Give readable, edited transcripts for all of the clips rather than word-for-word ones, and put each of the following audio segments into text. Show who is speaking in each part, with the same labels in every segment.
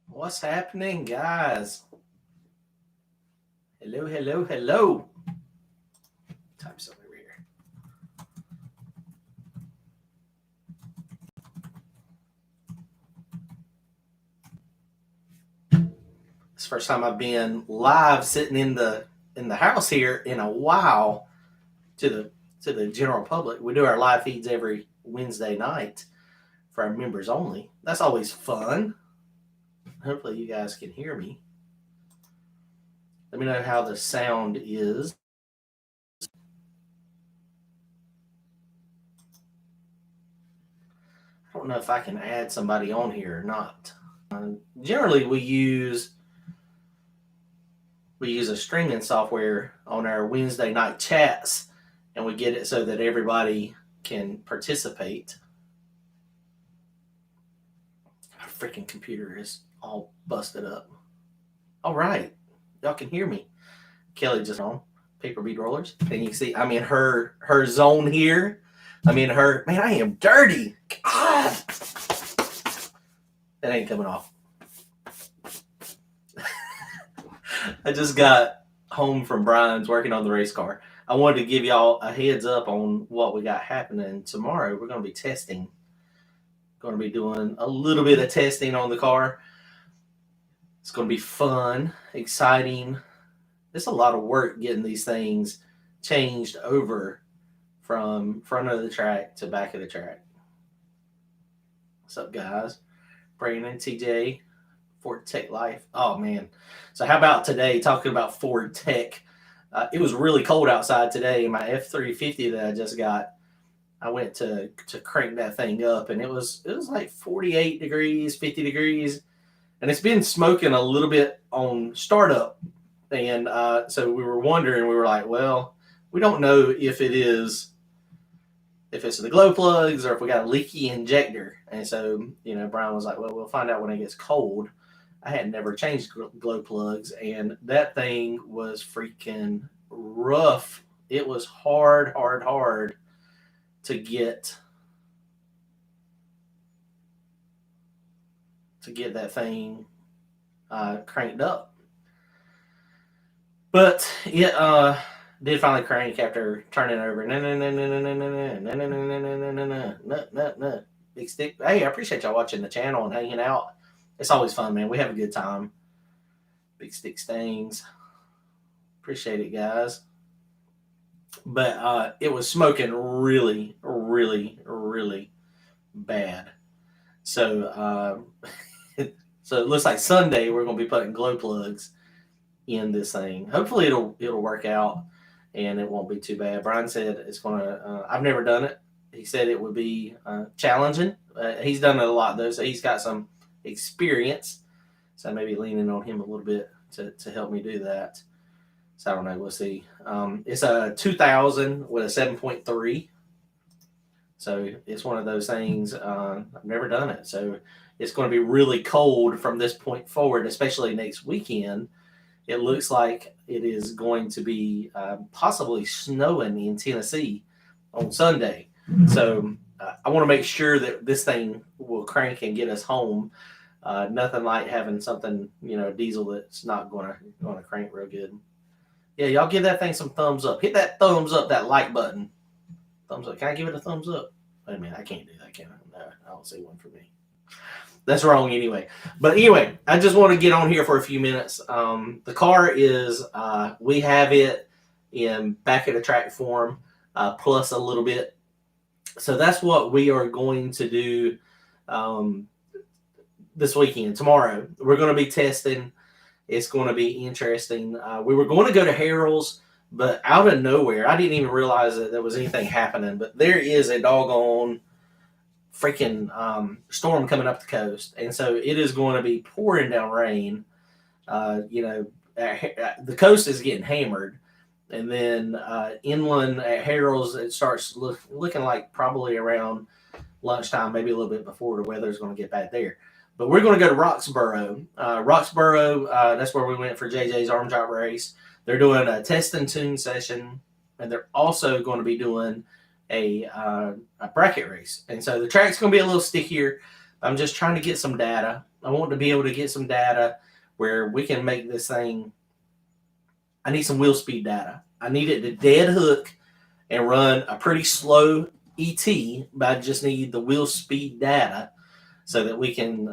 Speaker 1: What's happening, guys? Hello, hello, hello. Type something over here. It's the first time I've been live sitting in the house here in a while to the general public. We do our live feeds every Wednesday night for our members only. That's always fun. Hopefully you guys can hear me. Let me know how the sound is. I don't know if I can add somebody on here or not. Generally, we use a streaming software on our Wednesday night chats, and we get it so that everybody can participate. My freaking computer is all busted up. All right, y'all can hear me. Kelly just on paper bead rollers, and you can see I'm in her zone here. I'm in her. Man, I am dirty. God, that ain't coming off. I just got home from Brian's working on the race car. I wanted to give y'all a heads up on what we got happening tomorrow. We're going to be testing. Going to be doing a little bit of testing on the car. It's going to be fun, exciting. It's a lot of work getting these things changed over from front of the track to back of the track. What's up, guys? Brandon, TJ, Ford Tech Life. Oh, man. So how about today, talking about Ford Tech? It was really cold outside today. My F-350 that I just got, I went to crank that thing up, and it was like 48 degrees, 50 degrees. And it's been smoking a little bit on startup. And so we were wondering, we were like, well, we don't know if it's the glow plugs or if we got a leaky injector. And so, Brian was like, well, we'll find out when it gets cold. I had never changed glow plugs, and that thing was freaking rough. It was hard to get that thing cranked up. But it did finally crank after turning over. No. Big stick. Hey, I appreciate y'all watching the channel and hanging out. It's always fun, man. We have a good time. Big stick stains. Appreciate it, guys. But it was smoking really, really, really bad. So so it looks like Sunday we're going to be putting glow plugs in this thing. Hopefully it'll work out and it won't be too bad. Brian said it's going to. I've never done it. He said it would be challenging. He's done it a lot though, so he's got some experience. So I may be leaning on him a little bit to help me do that. So I don't know. We'll see. It's a 2000 with a 7.3. So it's one of those things. I've never done it. So it's going to be really cold from this point forward, especially next weekend. It looks like it is going to be possibly snowing in Tennessee on Sunday. So I want to make sure that this thing will crank and get us home. Nothing like having something, diesel that's not going to crank real good. Yeah, y'all give that thing some thumbs up. Hit that thumbs up, that like button. Thumbs up. Can I give it a thumbs up? Wait a minute, I can't do that, can I? No, I don't see one for me. That's wrong anyway. But anyway, I just want to get on here for a few minutes. The car is, we have it in back of the track form, plus a little bit. So that's what we are going to do this weekend. Tomorrow, we're going to be testing. It's going to be interesting. We were going to go to Harold's, but out of nowhere, I didn't even realize that there was anything happening. But there is a doggone freaking storm coming up the coast, and so it is going to be pouring down rain. The coast is getting hammered, and then inland at Harold's, it starts looking like probably around lunchtime, maybe a little bit before the weather is going to get bad there. But we're going to go to Roxborough. That's where we went for JJ's arm drop race. They're doing a test and tune session, and they're also going to be doing a bracket race. And so the track's going to be a little stickier. I'm just trying to get some data. I want to be able to get some data where we can make this thing. I need some wheel speed data. I need it to dead hook and run a pretty slow ET, but I just need the wheel speed data so that we can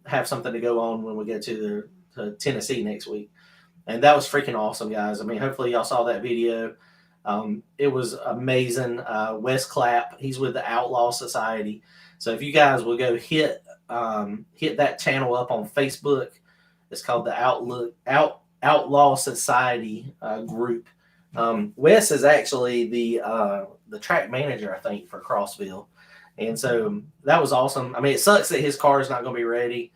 Speaker 1: have something to go on when we go to Tennessee next week. And that was freaking awesome, guys. I mean, hopefully y'all saw that video. It was amazing. Wes Clapp, he's with the Outlaw Society. So if you guys will go hit that channel up on Facebook, it's called the Outlaw Society group. Wes is actually the track manager, I think, for Crossville. And so that was awesome. I mean, it sucks that his car is not going to be ready,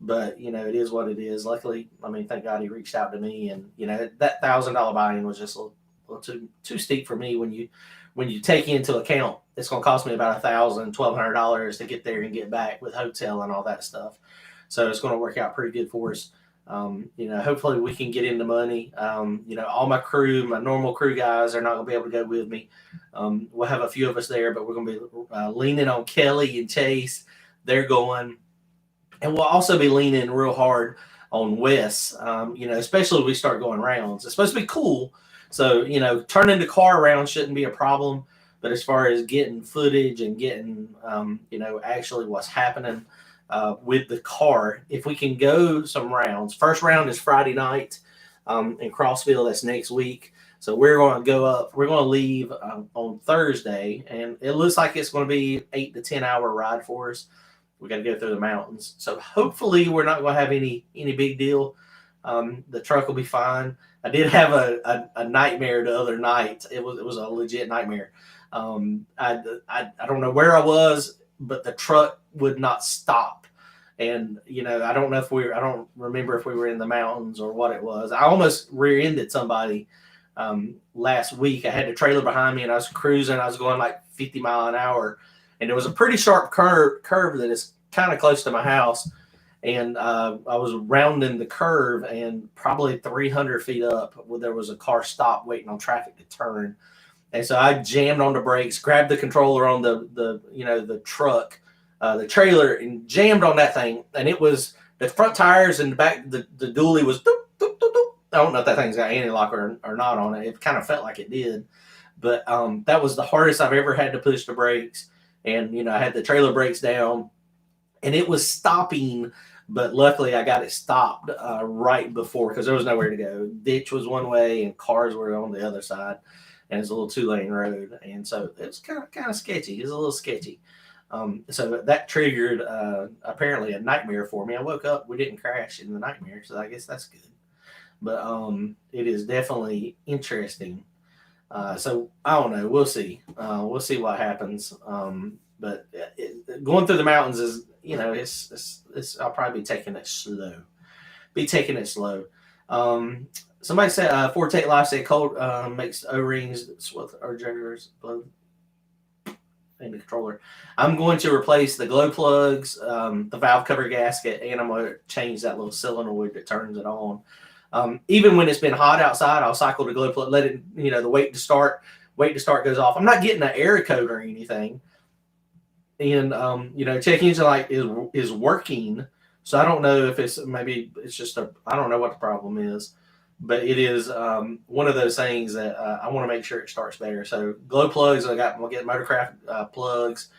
Speaker 1: but, you know, it is what it is. Luckily, I mean, thank God he reached out to me. And, you know, that $1,000 buy-in was just a little too steep for me when you take into account it's going to cost me about $1,200 to get there and get back with hotel and all that stuff. So it's going to work out pretty good for us. You know, hopefully we can get into money. You know, all my crew, my normal crew guys are not going to be able to go with me. We'll have a few of us there, but we're going to be leaning on Kelly and Chase. They're going. And we'll also be leaning real hard on Wes, you know, especially when we start going rounds. It's supposed to be cool. So, you know, turning the car around shouldn't be a problem. But as far as getting footage and getting, you know, actually what's happening with the car, if we can go some rounds. First round is Friday night in Crossville. That's next week. So we're going to go up. We're going to leave on Thursday. And it looks like it's going to be 8 to 10 hour ride for us. We got to go through the mountains. So hopefully we're not going to have any big deal. The truck will be fine. I did have a nightmare the other night. It was a legit nightmare. I don't know where I was, but the truck would not stop. And, you know, I don't remember if we were in the mountains or what it was. I almost rear-ended somebody last week. I had the trailer behind me and I was cruising. I was going like 50 mile an hour. And it was a pretty sharp curve that is kind of close to my house. And I was rounding the curve, and probably 300 feet up, there was a car stopped waiting on traffic to turn. And so I jammed on the brakes, grabbed the controller on the truck, the trailer, and jammed on that thing. And it was the front tires and the back, the dually was doop, doop, doop, doop. I don't know if that thing's got anti-lock or not on it. It kind of felt like it did. But that was the hardest I've ever had to push the brakes. And, you know, I had the trailer brakes down, and it was stopping. But luckily, I got it stopped right before, because there was nowhere to go. Ditch was one way, and cars were on the other side. And it's a little 2-lane road. And so it was kind of sketchy. It was a little sketchy. So that triggered apparently a nightmare for me. I woke up, we didn't crash in the nightmare, so I guess that's good. But it is definitely interesting. So I don't know. We'll see. We'll see what happens. But going through the mountains is, you know, it's I'll probably be taking it slow. Somebody said, Forte Life said Colt makes O-rings with our generators blow in the controller. I'm going to replace the glow plugs, the valve cover gasket, and I'm going to change that little solenoid that turns it on. Even when it's been hot outside, I'll cycle the glow plug, let it, you know, the wait to start goes off. I'm not getting an air code or anything. And, you know, check engine light is working. So I don't know if maybe it's just I don't know what the problem is, but it is one of those things that I want to make sure it starts better. So glow plugs, we'll get Motorcraft plugs,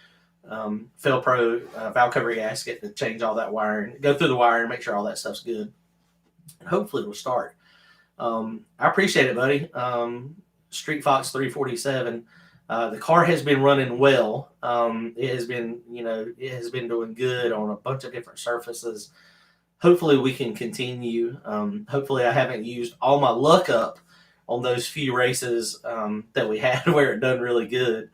Speaker 1: Felpro valve cover gasket to change all that wiring, go through the wire and make sure all that stuff's good. And hopefully it'll start. I appreciate it, buddy. Street Fox 347. The car has been running well. It has been doing good on a bunch of different surfaces. Hopefully we can continue. Hopefully I haven't used all my luck up on those few races that we had where it done really good.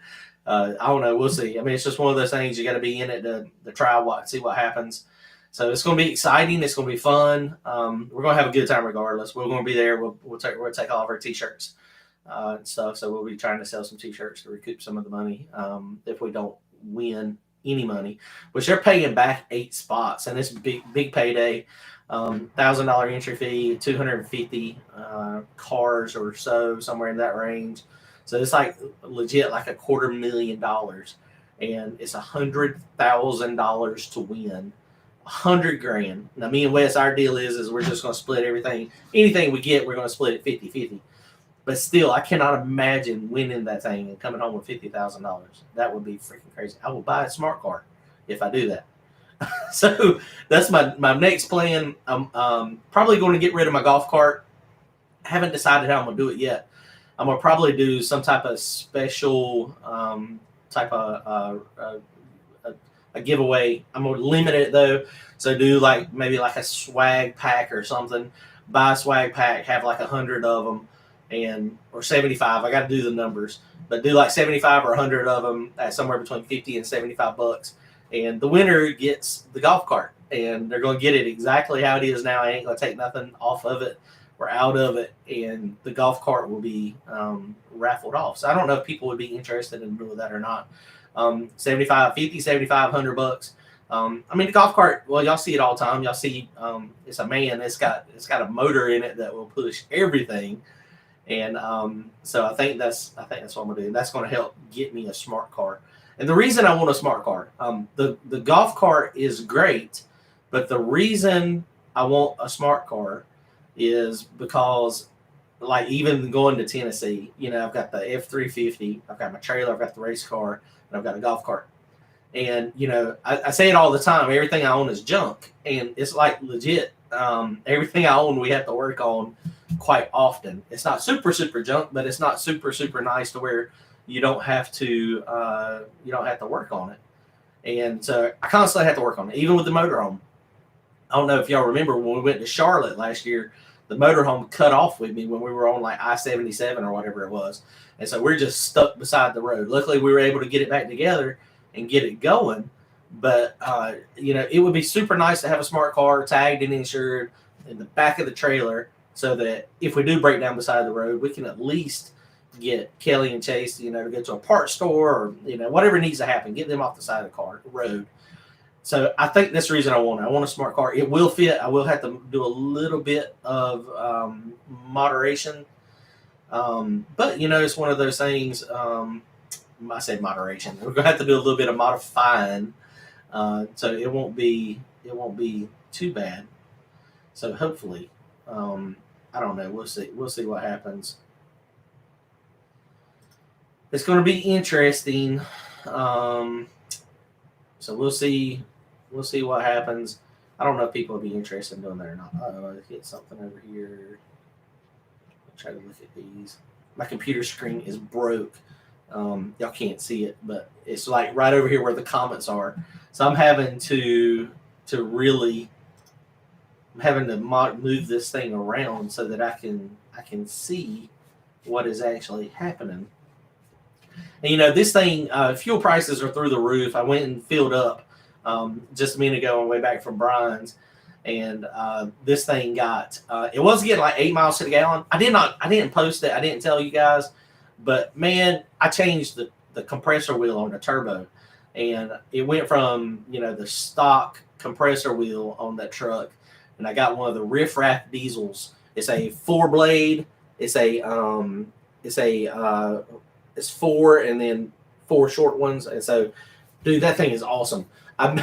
Speaker 1: I don't know. We'll see. I mean, it's just one of those things. You got to be in it to try see what happens. So it's going to be exciting. It's going to be fun. We're going to have a good time regardless. We're going to be there. We'll take all of our T-shirts and stuff. So we'll be trying to sell some T-shirts to recoup some of the money if we don't win any money, which they're paying back 8 spots. And it's big payday. $1,000 entry fee, 250 cars or so, somewhere in that range. So it's like legit like $250,000. and it's $100,000 to win. $100,000. Now, me and Wes, our deal is we're just going to split everything. Anything we get, we're going to split it 50-50. But still, I cannot imagine winning that thing and coming home with $50,000. That would be freaking crazy. I will buy a smart car if I do that. So that's my next plan. I'm probably going to get rid of my golf cart. I haven't decided how I'm going to do it yet. I'm going to probably do some type of special type of a giveaway. I'm going to limit it though. So do like maybe like a swag pack or something. Buy a swag pack, have like 100 of them, or 75. I got to do the numbers, but do like 75 or 100 of them at somewhere between 50 and $75. And the winner gets the golf cart, and they're going to get it exactly how it is now. I ain't going to take nothing off of it or out of it, and the golf cart will be raffled off. So I don't know if people would be interested in doing that or not. 75, 50, 75, $100. I mean, the golf cart, well, y'all see it all the time. Y'all see it's a man. It's got a motor in it that will push everything. And so I think that's what I'm gonna do. That's gonna help get me a smart car. And the reason I want a smart car, the golf cart is great, but the reason I want a smart car is because, like, even going to Tennessee, I've got the F-350, I've got my trailer, I've got the race car, and I've got a golf cart. And I say it all the time. Everything I own is junk, and it's like legit. Everything I own, we have to work on quite often. It's not super junk, but it's not super nice to where you don't have to work on it. And so I constantly have to work on it, even with the motorhome. I don't know if y'all remember when we went to Charlotte last year, the motorhome cut off with me when we were on like I-77 or whatever it was. And so we're just stuck beside the road. Luckily, we were able to get it back together and get it going. But, it would be super nice to have a smart car tagged and insured in the back of the trailer so that if we do break down beside the road, we can at least get Kelly and Chase, to go to a parts store or, whatever needs to happen, get them off the side of the road. So I think that's the reason I want it. I want a smart car. It will fit. I will have to do a little bit of moderation. But, it's one of those things. I say moderation. We're going to have to do a little bit of modifying. So it won't be too bad. So hopefully, I don't know. We'll see what happens. It's going to be interesting. So we'll see what happens. I don't know if people will be interested in doing that or not. Let's get something over here. I'll try to look at these. My computer screen is broke. Y'all can't see it, but it's like right over here where the comments are. So I'm having to move this thing around so that I can see what is actually happening. And this thing, fuel prices are through the roof. I went and filled up just a minute ago on the way back from Brian's, and this thing got it was getting like 8 miles to the gallon. I didn't post it. I didn't tell you guys, but man, I changed the compressor wheel on the turbo, and it went from the stock compressor wheel on that truck, and I got one of the Riff Raff diesels. It's a 4-blade. It's 4 and then 4 short ones. And so, dude, that thing is awesome. I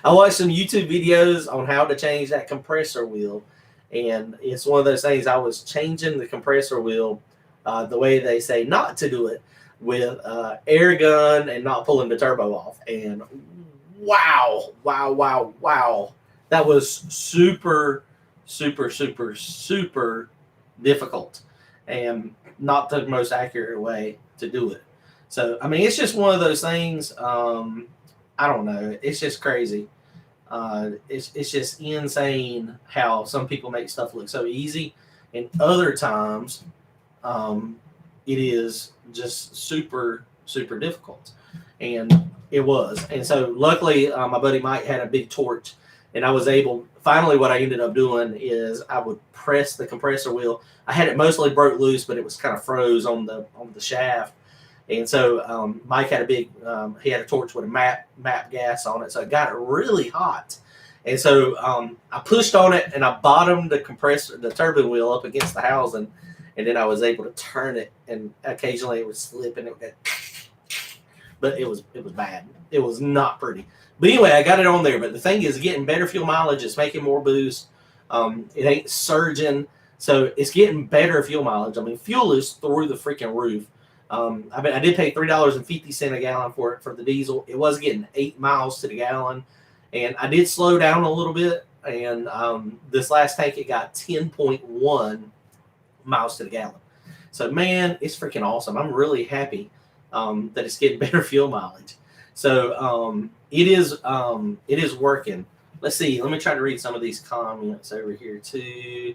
Speaker 1: watched some YouTube videos on how to change that compressor wheel. And it's one of those things. I was changing the compressor wheel the way they say not to do it, with air gun and not pulling the turbo off. And wow. That was super difficult and not the most accurate way to do it. So, I mean, it's just one of those things. I don't know. It's just crazy. It's just insane how some people make stuff look so easy, and other times it is just super difficult. And it was. And so luckily my buddy Mike had a big torch, and I was able, finally what I ended up doing is I would press the compressor wheel. I had it mostly broke loose, but it was kind of froze on the shaft. And so Mike had he had a torch with a map gas on it, so it got it really hot. And so I pushed on it, and I bottomed the turbo wheel up against the housing, and then I was able to turn it, and occasionally it would slip, and it would go. but it was bad. It was not pretty. But anyway, I got it on there. But the thing is, getting better fuel mileage. It's making more boost. It ain't surging, so it's getting better fuel mileage. I mean, fuel is through the freaking roof. I did pay $3.50 a gallon for it for the diesel. It was getting 8 miles to the gallon, and I did slow down a little bit. And this last tank, it got 10.1 miles to the gallon. So man, it's freaking awesome. I'm really happy that it's getting better fuel mileage. So it is working. Let's see. Let me try to read some of these comments over here too.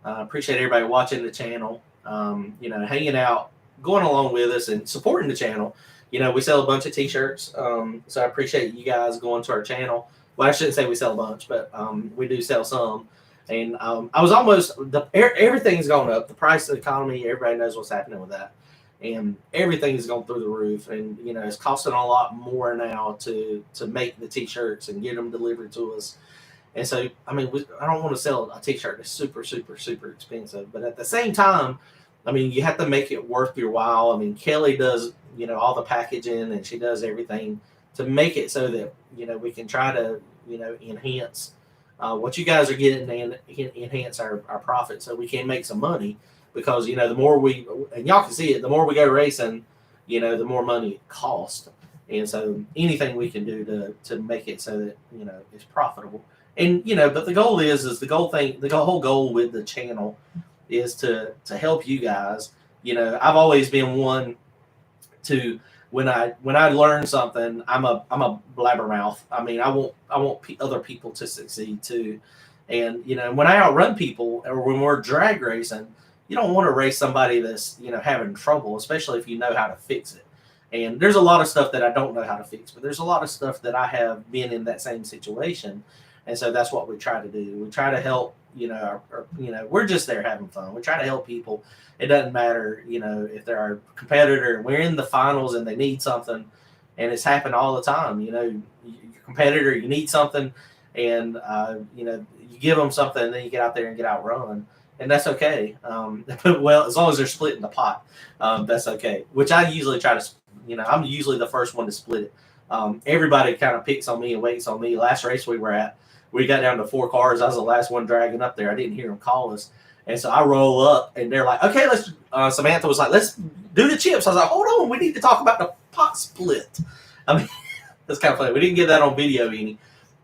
Speaker 1: Appreciate everybody watching the channel. Hanging out, going along with us, and supporting the channel. We sell a bunch of t-shirts, so I appreciate you guys going to our channel. Well, I shouldn't say we sell a bunch, but we do sell some. And I was almost everything's gone up. The price of the economy, everybody knows what's happening with that, and everything's gone through the roof. And it's costing a lot more now to make the t-shirts and get them delivered to us. And so, I mean, I don't want to sell a t-shirt that's super, super, super expensive, but at the same time, I mean, you have to make it worth your while. I mean, Kelly does, all the packaging, and she does everything to make it so that, we can try to, enhance what you guys are getting and enhance our profit so we can make some money. Because, the more and y'all can see it, the more we go racing, the more money it costs. And so anything we can do to make it so that, it's profitable. And, but the goal is the whole goal with the channel is to help you guys. I've always been one to, when I learn something, I'm a blabbermouth. I mean, I want other people to succeed too. And, when I outrun people, or when we're drag racing, you don't want to race somebody that's, having trouble, especially if you know how to fix it. And there's a lot of stuff that I don't know how to fix, but there's a lot of stuff that I have been in that same situation. And so that's what we try to do. We try to help, we're just there having fun. We try to help people. It doesn't matter, if they're our competitor and we're in the finals and they need something, and it's happened all the time. Your competitor, you need something, and, you give them something, and then you get out there and get outrun. And that's okay. Well, as long as they're splitting the pot, that's okay. Which I usually try to, I'm usually the first one to split it. Everybody kind of picks on me and waits on me. Last race we were at, we got down to 4 cars. I was the last one dragging up there. I didn't hear them call us. And so I roll up, and they're like, okay, let's, Samantha was like, let's do the chips. I was like, hold on, we need to talk about the pot split. I mean, that's kind of funny. We didn't get that on video any,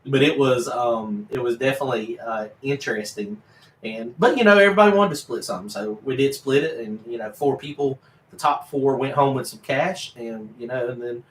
Speaker 1: but it was definitely interesting. But everybody wanted to split something, so we did split it, and 4 people, the top 4 went home with some cash, and and then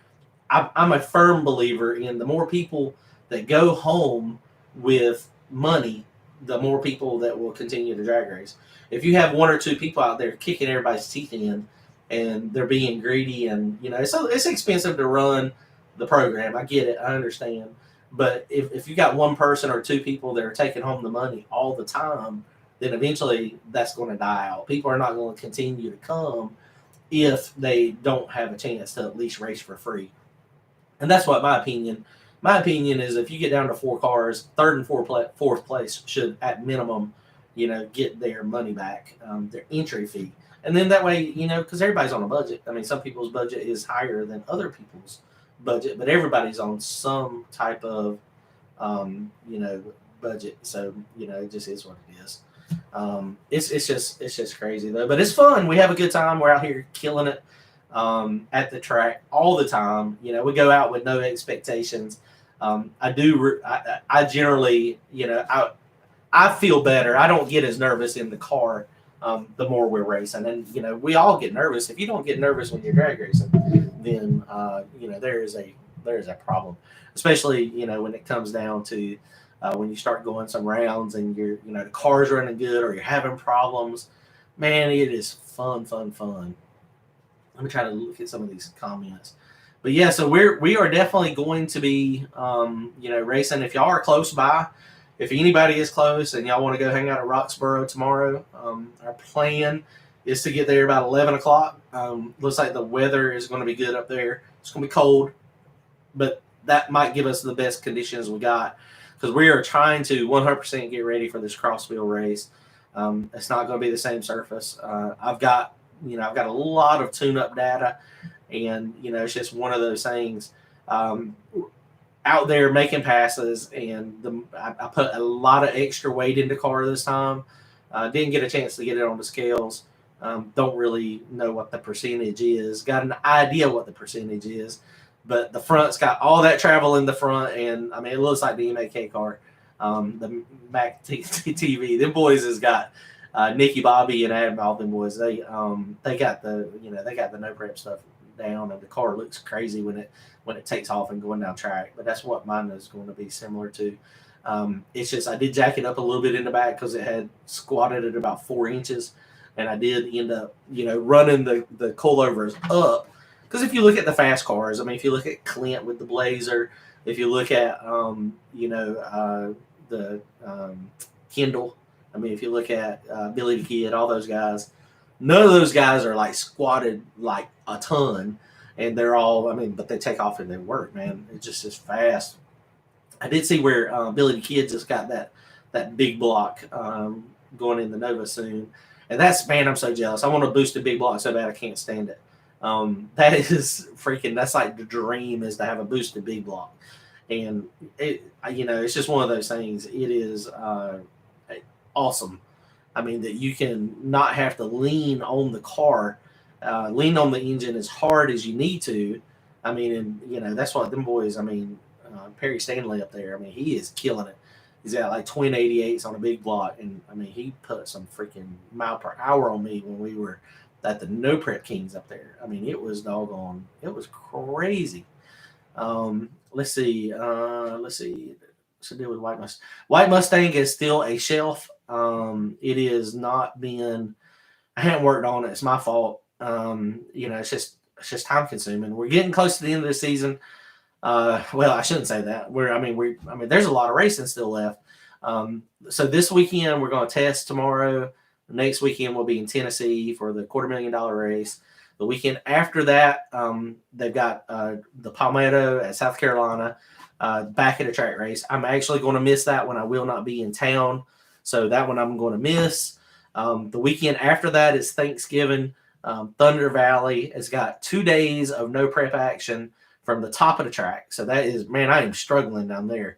Speaker 1: I'm a firm believer in the more people that go home with money, the more people that will continue to drag race. If you have 1 or 2 people out there kicking everybody's teeth in, and they're being greedy, and it's expensive to run the program. I get it, I understand. But if you got 1 person or 2 people that are taking home the money all the time, then eventually that's going to die out. People are not going to continue to come if they don't have a chance to at least race for free. And that's what my opinion is. If you get down to 4 cars, 3rd and 4th place should at minimum, get their money back, their entry fee. And then that way, because everybody's on a budget. I mean, some people's budget is higher than other people's budget, but everybody's on some type of, budget. So, it just is what it is. It's just crazy though, but it's fun. We have a good time. We're out here killing it, at the track all the time. We go out with no expectations. I generally, I feel better. I don't get as nervous in the car, the more we're racing. And, we all get nervous. If you don't get nervous when you're drag racing, then, there is a problem, especially, when it comes down to, when you start going some rounds and you're, the car's running good or you're having problems. Man, it is fun. Let me try to look at some of these comments. But yeah, so we are definitely going to be, racing. If y'all are close by, if anybody is close and y'all want to go hang out at Roxborough tomorrow, our plan is to get there about 11 o'clock. Looks like the weather is going to be good up there. It's going to be cold, but that might give us the best conditions we got, because we are trying to 100% get ready for this Crossville race. It's not going to be the same surface. I've got a lot of tune-up data And, it's just one of those things. Um, Out there making passes, and I put a lot of extra weight into the car this time. Didn't get a chance to get it on the scales. Don't really know what the percentage is. Got an idea what the percentage is, but the front's got all that travel in the front, and I mean it looks like the MAK car, the Mac TV. Them boys has got Nicky Bobby and Adam. All them boys. They got the no prep stuff down, and the car looks crazy when it takes off and going down track. But that's what mine is going to be similar to. It's just I did jack it up a little bit in the back because it had squatted at about 4 inches, and I did end up running the coilovers up. Because if you look at the fast cars, I mean, if you look at Clint with the Blazer, if you look at the Kendall, I mean, if you look at Billy the Kid, all those guys, none of those guys are like squatted like a ton, and they're all, I mean, but they take off and they work, man. It's just as fast. I did see where Billy the Kid just got that big block going in the Nova soon, and that's, man, I'm so jealous. I want to boost a big block so bad I can't stand it. That is freaking. That's like the dream, is to have a boosted big block, and it's just one of those things. It is awesome. I mean, that you can not have to lean on the car, lean on the engine as hard as you need to. I mean, and that's what them boys. I mean, Perry Stanley up there. I mean, he is killing it. He's got like twin 88s on a big block, and I mean, he put some freaking mile per hour on me when we were at the No Prep Kings up there. I mean, it was doggone. It was crazy. Let's see. What's the deal with White Mustang? White Mustang is still a shelf. It is not being. I haven't worked on it. It's my fault. It's just time consuming. We're getting close to the end of the season. Well, I shouldn't say that. I mean, there's a lot of racing still left. So this weekend we're going to test tomorrow. The next weekend we'll be in Tennessee for the $250,000 race. The weekend after that, they've got the Palmetto at South Carolina, back at a track race. I'm actually going to miss that one. I will not be in town, so that one I'm going to miss. The weekend after that is Thanksgiving. Thunder Valley has got 2 days of no prep action from the top of the track. So that is, man, I am struggling down there.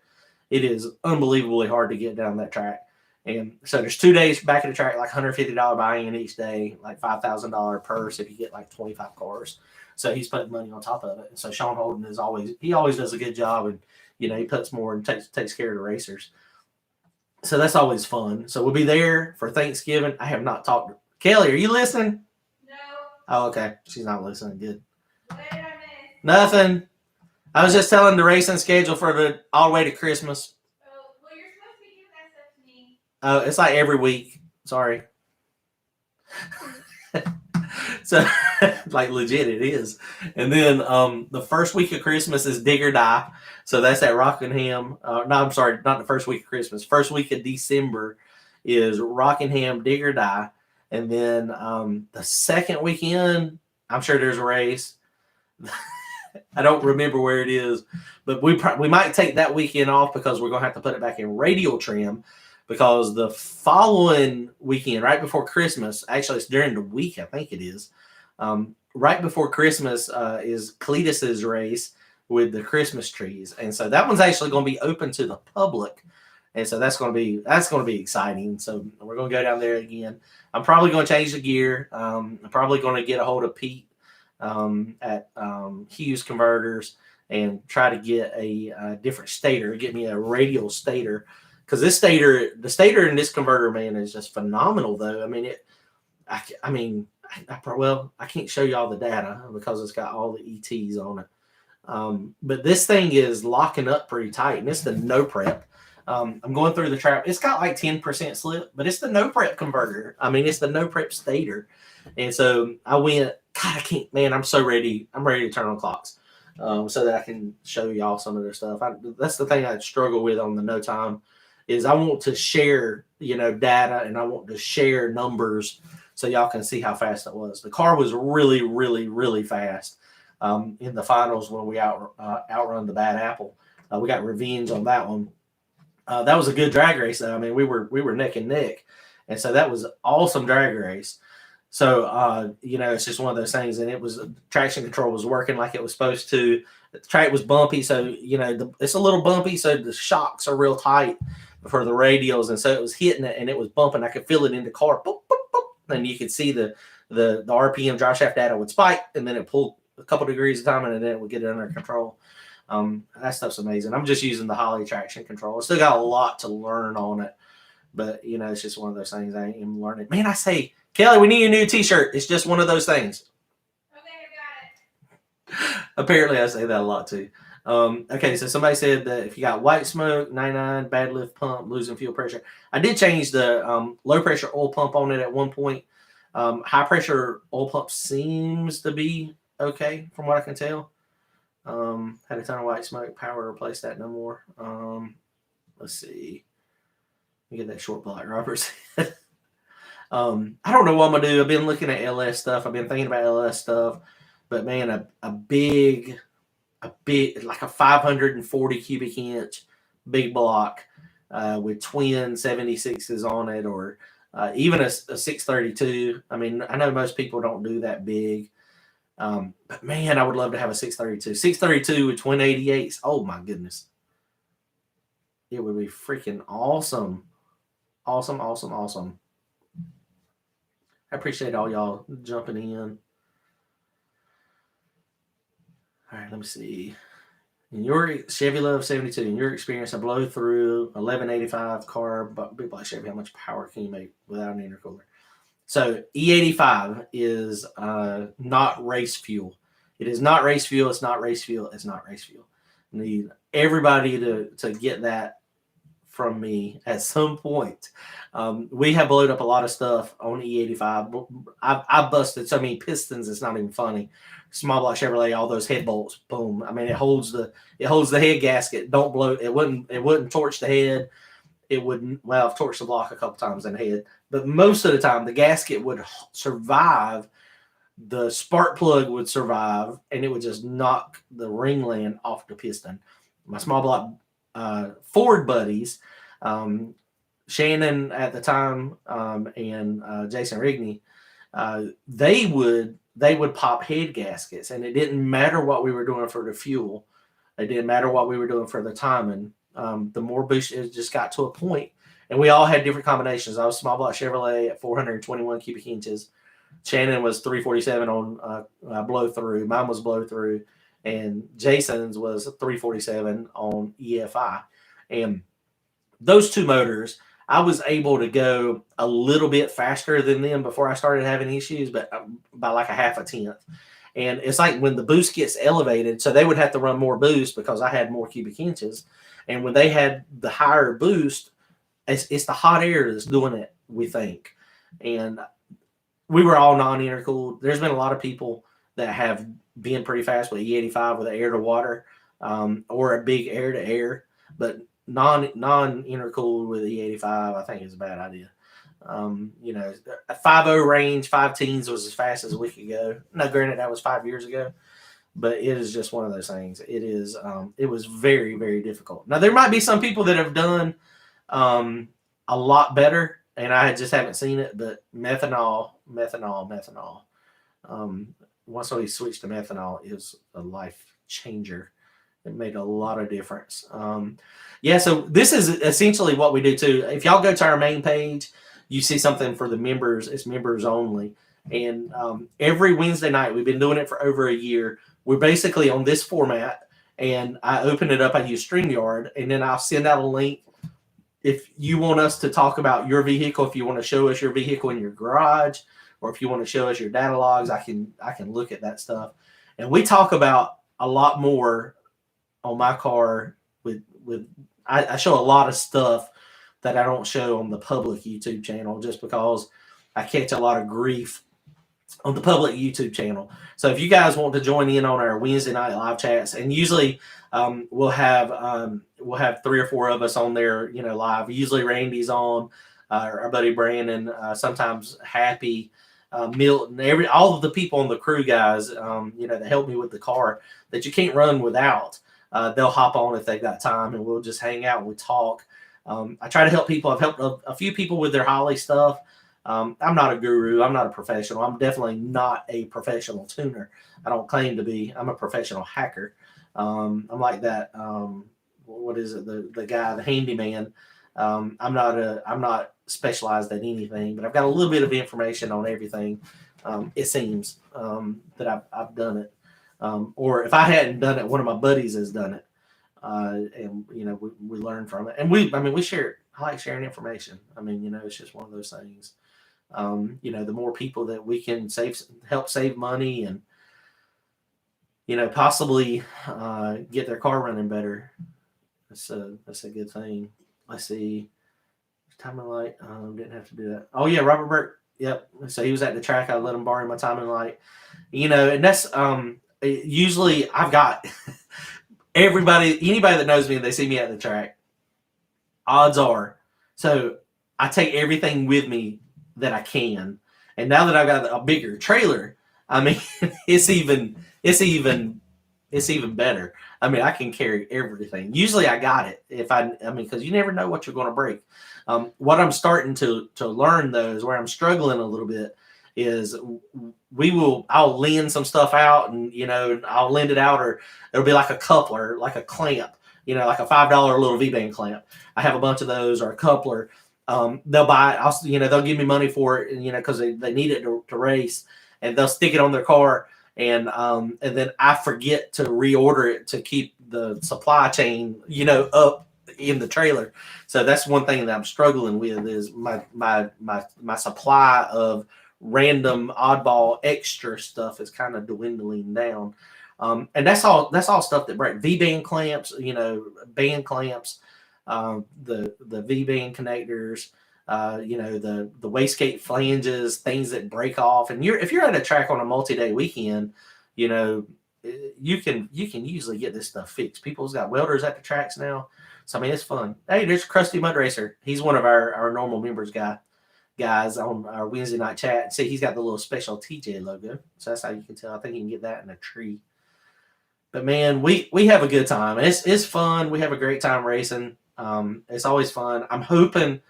Speaker 1: It is unbelievably hard to get down that track. And so there's 2 days back at the track, like $150 buy-in each day, like $5,000 purse if you get like 25 cars. So he's putting money on top of it. And so Sean Holden always does a good job, and he puts more and takes care of the racers. So that's always fun. So we'll be there for Thanksgiving. I have not talked to Kelly. Are you listening?
Speaker 2: No.
Speaker 1: Oh, okay. She's not listening. Good.
Speaker 2: What did I miss?
Speaker 1: Nothing. I was just telling the racing schedule for all the way to Christmas.
Speaker 2: Oh, well, you're supposed to be giving that stuff to me.
Speaker 1: Oh, it's like every week. Sorry. So, like, legit, it is. And then the first week of Christmas is Dig or Die. So that's at Rockingham. No, I'm sorry, not the first week of Christmas. First week of December is Rockingham, Dig or Die. And then the second weekend, I'm sure there's a race. I don't remember where it is, but we might take that weekend off because we're going to have to put it back in radial trim, because the following weekend, right before Christmas, actually it's during the week, I think it is, right before Christmas is Cletus's race with the Christmas trees. And so that one's actually going to be open to the public. And so that's going to be exciting. So we're going to go down there again. I'm probably going to change the gear. I'm probably going to get a hold of Pete at Hughes Converters and try to get a different stator, get me a radial stator, because the stator in this converter, man, is just phenomenal. Though I mean I can't show you all the data because it's got all the ETs on it, but this thing is locking up pretty tight, and it's the no prep. I'm going through the trap. It's got like 10% slip, but it's the no prep converter. I mean, it's the no prep stator. And so I went, God, I can't, man, I'm so ready. I'm ready to turn on clocks so that I can show y'all some of their stuff. That's the thing I struggle with on the no time, is I want to share, data, and I want to share numbers so y'all can see how fast it was. The car was really, really, really fast in the finals when we outrun the Bad Apple. We got revenge on that one. That was a good drag race, though. I mean, we were neck and neck, and so that was an awesome drag race. So, it's just one of those things. And traction control was working like it was supposed to. The track was bumpy. So, it's a little bumpy. So the shocks are real tight for the radials. And so it was hitting it and it was bumping. I could feel it in the car. Boop, boop, boop. And you could see the RPM drive shaft data would spike and then it pulled a couple degrees of time and then it would get it under control. That stuff's amazing. I'm just using the Holley traction control. I still got a lot to learn on it. But, it's just one of those things I am learning. Man, I say, Kelly, we need a new t-shirt. It's just one of those things.
Speaker 2: Okay, I got it.
Speaker 1: Apparently, I say that a lot, too. Okay, so somebody said that if you got white smoke, 99, bad lift pump, losing fuel pressure. I did change the low-pressure oil pump on it at one point. High-pressure oil pump seems to be okay, from what I can tell. Had a ton of white smoke. Power replaced that no more. Let's see. Let me get that short block, Robert. I don't know what I'm gonna do. I've been looking at LS stuff. I've been thinking about LS stuff, but man, a big, like a 540 cubic inch big block with twin 76s on it, or even a 632. I mean, I know most people don't do that big, but man, I would love to have a 632. 632 with twin 88s. Oh my goodness, it would be freaking awesome. Awesome. I appreciate all y'all jumping in. All right, let me see. In your Chevy Love 72, in your experience, a blow through 1185 carb big block Chevy, how much power can you make without an intercooler? So E85 is not race fuel. It is not race fuel. It's not race fuel. It's not race fuel. I need everybody to get that from me at some point. We have blowed up a lot of stuff on E85. I busted so many pistons, it's not even funny. Small block Chevrolet, all those head bolts, boom. I mean, it holds the head gasket. Don't blow it. It wouldn't torch the head. It wouldn't. Well, I've torched the block a couple times in the head, but most of the time the gasket would survive. The spark plug would survive, and it would just knock the ringland off the piston. My small block Ford buddies, Shannon at the time, and Jason Rigney, they would pop head gaskets, and it didn't matter what we were doing for the fuel. It didn't matter what we were doing for the timing. The more boost, it just got to a point, and we all had different combinations. I was small block Chevrolet at 421 cubic inches. Shannon was 347 on blow through. Mine was blow through, and Jason's was 347 on EFI. And those two motors, I was able to go a little bit faster than them before I started having issues, but by like a half a tenth. And it's like when the boost gets elevated, so they would have to run more boost because I had more cubic inches. And when they had the higher boost, it's the hot air that's doing it, we think. And we were all non-intercooled. There's been a lot of people that have been pretty fast with E85 with air to water, or a big air to air, but non-intercooled with E85, I think is a bad idea. A 5.0 range, 5 teens was as fast as we could go. Now, granted, that was 5 years ago, but it is just one of those things. It is. It was very, very difficult. Now, there might be some people that have done a lot better, and I just haven't seen it. But methanol. Once we switched to methanol, is a life changer. It made a lot of difference. So this is essentially what we do too. If y'all go to our main page, you see something for the members. It's members only. And every Wednesday night, we've been doing it for over a year. We're basically on this format, and I open it up. I use StreamYard, and then I'll send out a link. If you want us to talk about your vehicle, if you want to show us your vehicle in your garage, or if you want to show us your data logs, I can look at that stuff. And we talk about a lot more on my car I show a lot of stuff that I don't show on the public YouTube channel, just because I catch a lot of grief on the public YouTube channel. So if you guys want to join in on our Wednesday night live chats, and usually we'll have 3 or 4 of us on there, live. Usually Randy's on, our buddy Brandon, sometimes Happy, Milton, all of the people on the crew, guys, that help me with the car that you can't run without. They'll hop on if they've got time, and we'll just hang out and we talk. I try to help people. I've helped a few people with their Holley stuff. I'm not a guru. I'm not a professional. I'm definitely not a professional tuner. I don't claim to be. I'm a professional hacker. I'm like that. What is it? The guy, the handyman. I'm not specialized at anything, but I've got a little bit of information on everything. It seems that I've done it. Or if I hadn't done it, one of my buddies has done it. And we learn from it, and we share. I like sharing information. It's just one of those things. The more people that we can help save money, and possibly get their car running better. That's a good thing. Let's see. Timing light. Didn't have to do that. Oh yeah, Robert Burke. Yep. So he was at the track. I let him borrow my timing light. And that's usually I've got anybody that knows me and they see me at the track. Odds are, so I take everything with me that I can. And now that I've got a bigger trailer, it's even better. I can carry everything. Usually I got it because you never know what you're going to break. What I'm starting to learn though is where I'm struggling a little bit is I'll lend some stuff out, and I'll lend it out, or it'll be like a coupler, like a clamp, like a $5 little V-band clamp. I have a bunch of those, or a coupler. They'll buy, they'll give me money for it, and because they need it to race, and they'll stick it on their car, and then I forget to reorder it to keep the supply chain, up in the trailer. So that's one thing that I'm struggling with is my supply of random oddball extra stuff is kind of dwindling down. And that's all stuff that break. V-band clamps, band clamps, the V-band connectors, the wastegate flanges, things that break off. And if you're at a track on a multi-day weekend, you can usually get this stuff fixed. People's got welders at the tracks now. So it's fun. Hey, there's Krusty Mud Racer. He's one of our normal members guys on our Wednesday night chat. See, he's got the little special TJ logo. So that's how you can tell. I think you can get that in a tree. But man, we have a good time. It's fun. We have a great time racing. It's always fun. I'm hoping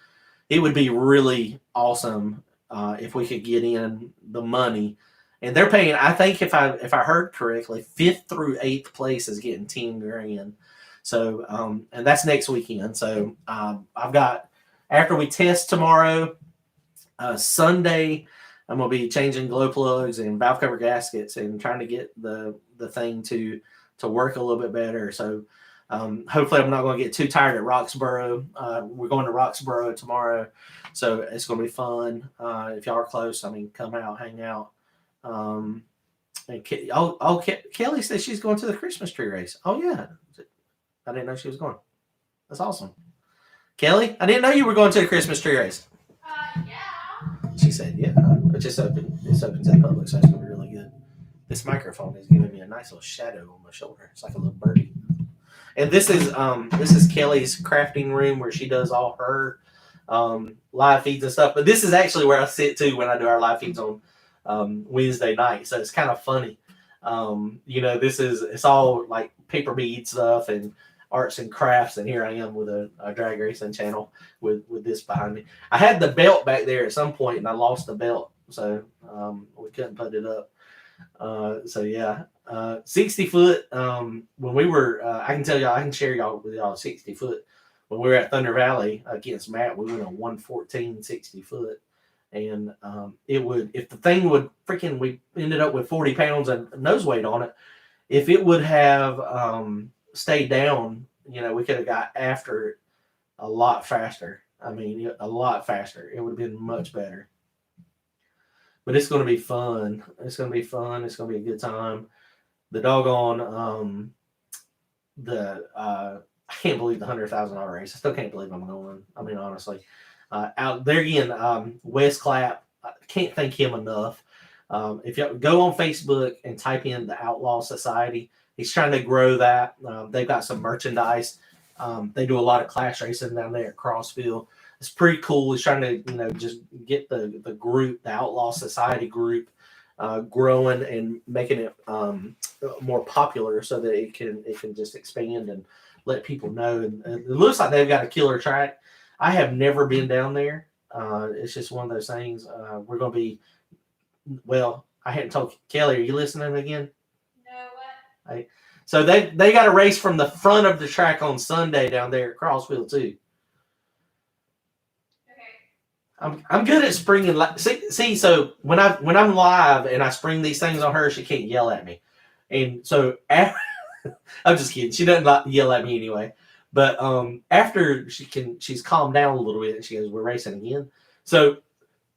Speaker 1: it would be really awesome if we could get in the money. And they're paying, I think if I heard correctly, 5th through 8th place is getting $10,000. So and that's next weekend. So I've got, after we test tomorrow, Sunday, I'm gonna be changing glow plugs and valve cover gaskets and trying to get the thing to work a little bit better. So hopefully I'm not going to get too tired at Roxborough. We're going to Roxborough tomorrow, so it's going to be fun. If y'all are close, come out, hang out. And Kelly says she's going to the Christmas tree race. Oh yeah, I didn't know she was going. That's awesome. Kelly, I didn't know you were going to the Christmas tree race.
Speaker 2: Yeah.
Speaker 1: She said, yeah. It's open to the public, so it's going to be really good. This microphone is giving me a nice little shadow on my shoulder. It's like a little birdie. And this is Kelly's crafting room where she does all her live feeds and stuff. But this is actually where I sit too when I do our live feeds on Wednesday night. So it's kind of funny. It's all like paper bead stuff and arts and crafts, and here I am with a drag racing channel with this behind me. I had the belt back there at some point and I lost the belt, so we couldn't put it up. 60 foot. When we were, I can tell y'all, I can share y'all with y'all 60 foot. When we were at Thunder Valley against Matt, we went a 114 60 foot, and if the thing would we ended up with 40 pounds of nose weight on it. If it would have stayed down, we could have got after it a lot faster. A lot faster. It would have been much better. But it's going to be fun. It's going to be fun. It's going to be a good time. The doggone, I can't believe the $100,000 race. I still can't believe I'm going. Honestly. Out there again, Wes Clapp. I can't thank him enough. If you go on Facebook and type in the Outlaw Society, he's trying to grow that. They've got some merchandise. They do a lot of clash racing down there at Crossville. It's pretty cool. He's trying to, just get the group, the Outlaw Society group, growing and making it more popular so that it can just expand and let people know. And it looks like they've got a killer track. I have never been down there. It's just one of those things. We're going to be, well, I hadn't told Kelly, are you listening again?
Speaker 2: No, what?
Speaker 1: So they got a race from the front of the track on Sunday down there at Crossville too.
Speaker 2: Okay.
Speaker 1: I'm good at springing. See, so when I'm live and I spring these things on her, she can't yell at me, and so after, I'm just kidding. She doesn't yell at me anyway. But after she's calmed down a little bit, and she goes, "We're racing again." So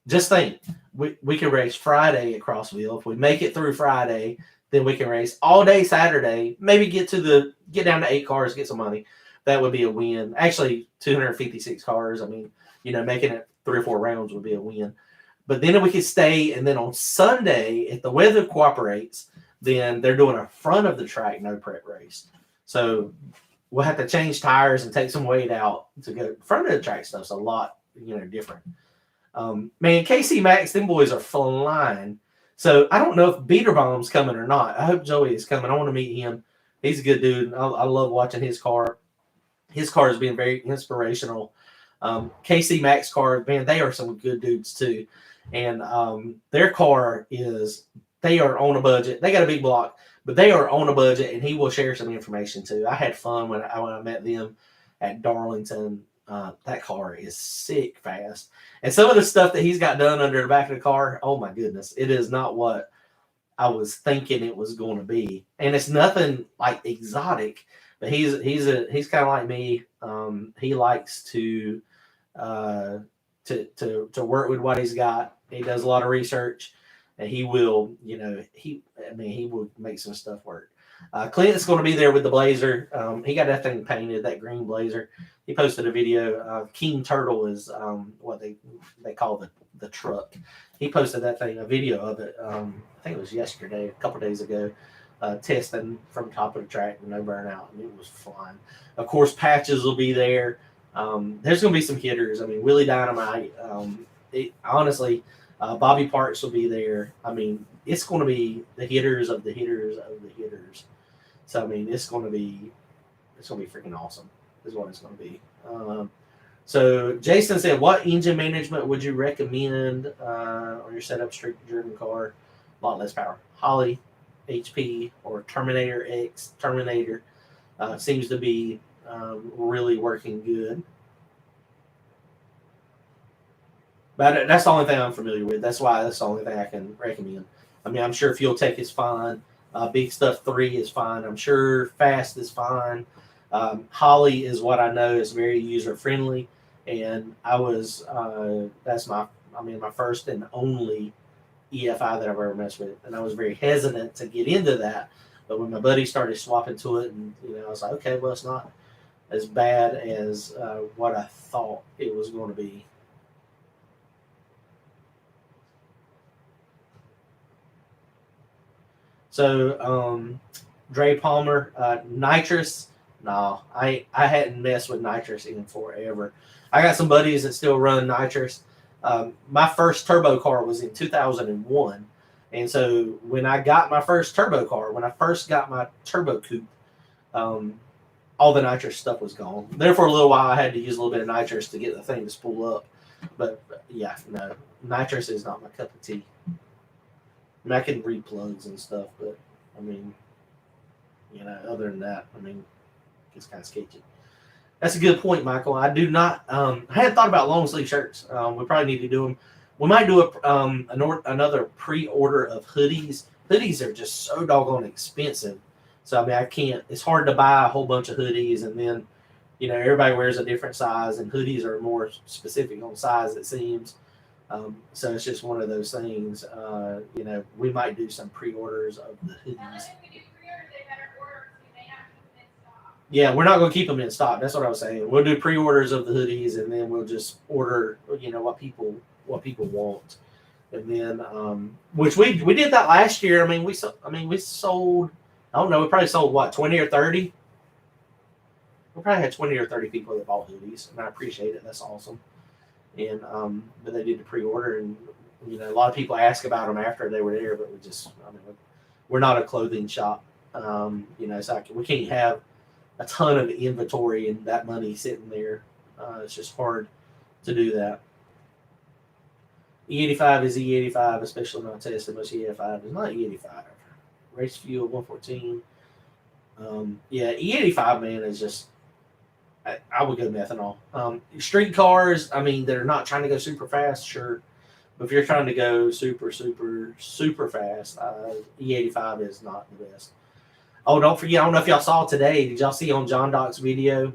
Speaker 1: just think, we can race Friday at Crossville. If we make it through Friday, then we can race all day Saturday. Maybe get down to 8 cars, get some money. That would be a win. Actually, 256 cars. I mean, making it 3 or 4 rounds would be a win. But then we could stay, and then on Sunday, if the weather cooperates, then they're doing a front of the track no prep race. So we'll have to change tires and take some weight out to go. Front of the track stuff's a lot, different. Man, KC Max, them boys are flying. So I don't know if Beaterbaum's coming or not. I hope Joey is coming. I want to meet him. He's a good dude. I love watching his car. His car has been very inspirational. KC Max car, man, they are some good dudes too. And their car they are on a budget. They got a big block, but they are on a budget, and he will share some information too. I had fun when I met them at Darlington. That car is sick fast. And some of the stuff that he's got done under the back of the car, oh my goodness, it is not what I was thinking it was going to be. And it's nothing like exotic, but he's kind of like me. He likes to work with what he's got. He does a lot of research, and he will, he will make some stuff work. Clint's going to be there with the Blazer. He got that thing painted, that green Blazer. He posted a video. King Turtle is what they call the truck. He posted that thing, a video of it. I think it was yesterday, a couple days ago, testing from top of the track with no burnout, and it was fun. Of course, Patches will be there. There's going to be some hitters. I mean, Willie Dynamite. Honestly, Bobby Parks will be there. I mean, it's going to be the hitters of the hitters of the hitters. So I mean, it's going to be freaking awesome. Is what it's going to be. So Jason said, "What engine management would you recommend on your setup street driven car? A lot less power. Holly, HP, or Terminator X. Terminator seems to be really working good." But that's the only thing I'm familiar with. That's the only thing I can recommend. I mean, I'm sure Fuel Tech is fine. Big Stuff 3 is fine. I'm sure Fast is fine. Holly is what I know is very user friendly, and that's my first and only EFI that I've ever messed with, and I was very hesitant to get into that. But when my buddy started swapping to it, and I was like, okay, well, it's not as bad as what I thought it was going to be. So, Dre Palmer, nitrous. No, I hadn't messed with nitrous in forever. I got some buddies that still run nitrous. My first turbo car was in 2001. And so when I got my first turbo car, when I first got my turbo coupe, all the nitrous stuff was gone. There for a little while, I had to use a little bit of nitrous to get the thing to spool up. But yeah, no, nitrous is not my cup of tea. I mean, I can read plugs and stuff, but I mean, other than that, I mean, it's kind of sketchy. That's a good point, Michael. I do not. I hadn't thought about long sleeve shirts. We probably need to do them. We might do another pre-order of hoodies. Hoodies are just so doggone expensive. So I mean, I can't. It's hard to buy a whole bunch of hoodies, and then everybody wears a different size, and hoodies are more specific on size, it seems. So it's just one of those things. We might do some pre-orders of the hoodies. Yeah, we're not going to keep them in stock. That's what I was saying. We'll do pre-orders of the hoodies, and then we'll just order, what people want, and then which we did that last year. I mean, we sold. I don't know. We probably sold what 20 or 30. We probably had 20 or 30 people that bought hoodies, and I appreciate it. That's awesome. And but they did the pre-order, and a lot of people ask about them after they were there, but we're not a clothing shop. So we can't have a ton of inventory and that money sitting there. It's just hard to do that. E85 is E85, especially not tested much E85. It's not E85. Race fuel 114. Yeah, E85, man, is just, I would go methanol. Street cars, I mean, they're not trying to go super fast, sure. But if you're trying to go super, super, super fast, E85 is not the best. Oh, don't forget, I don't know if y'all saw today. Did y'all see on John Doc's video?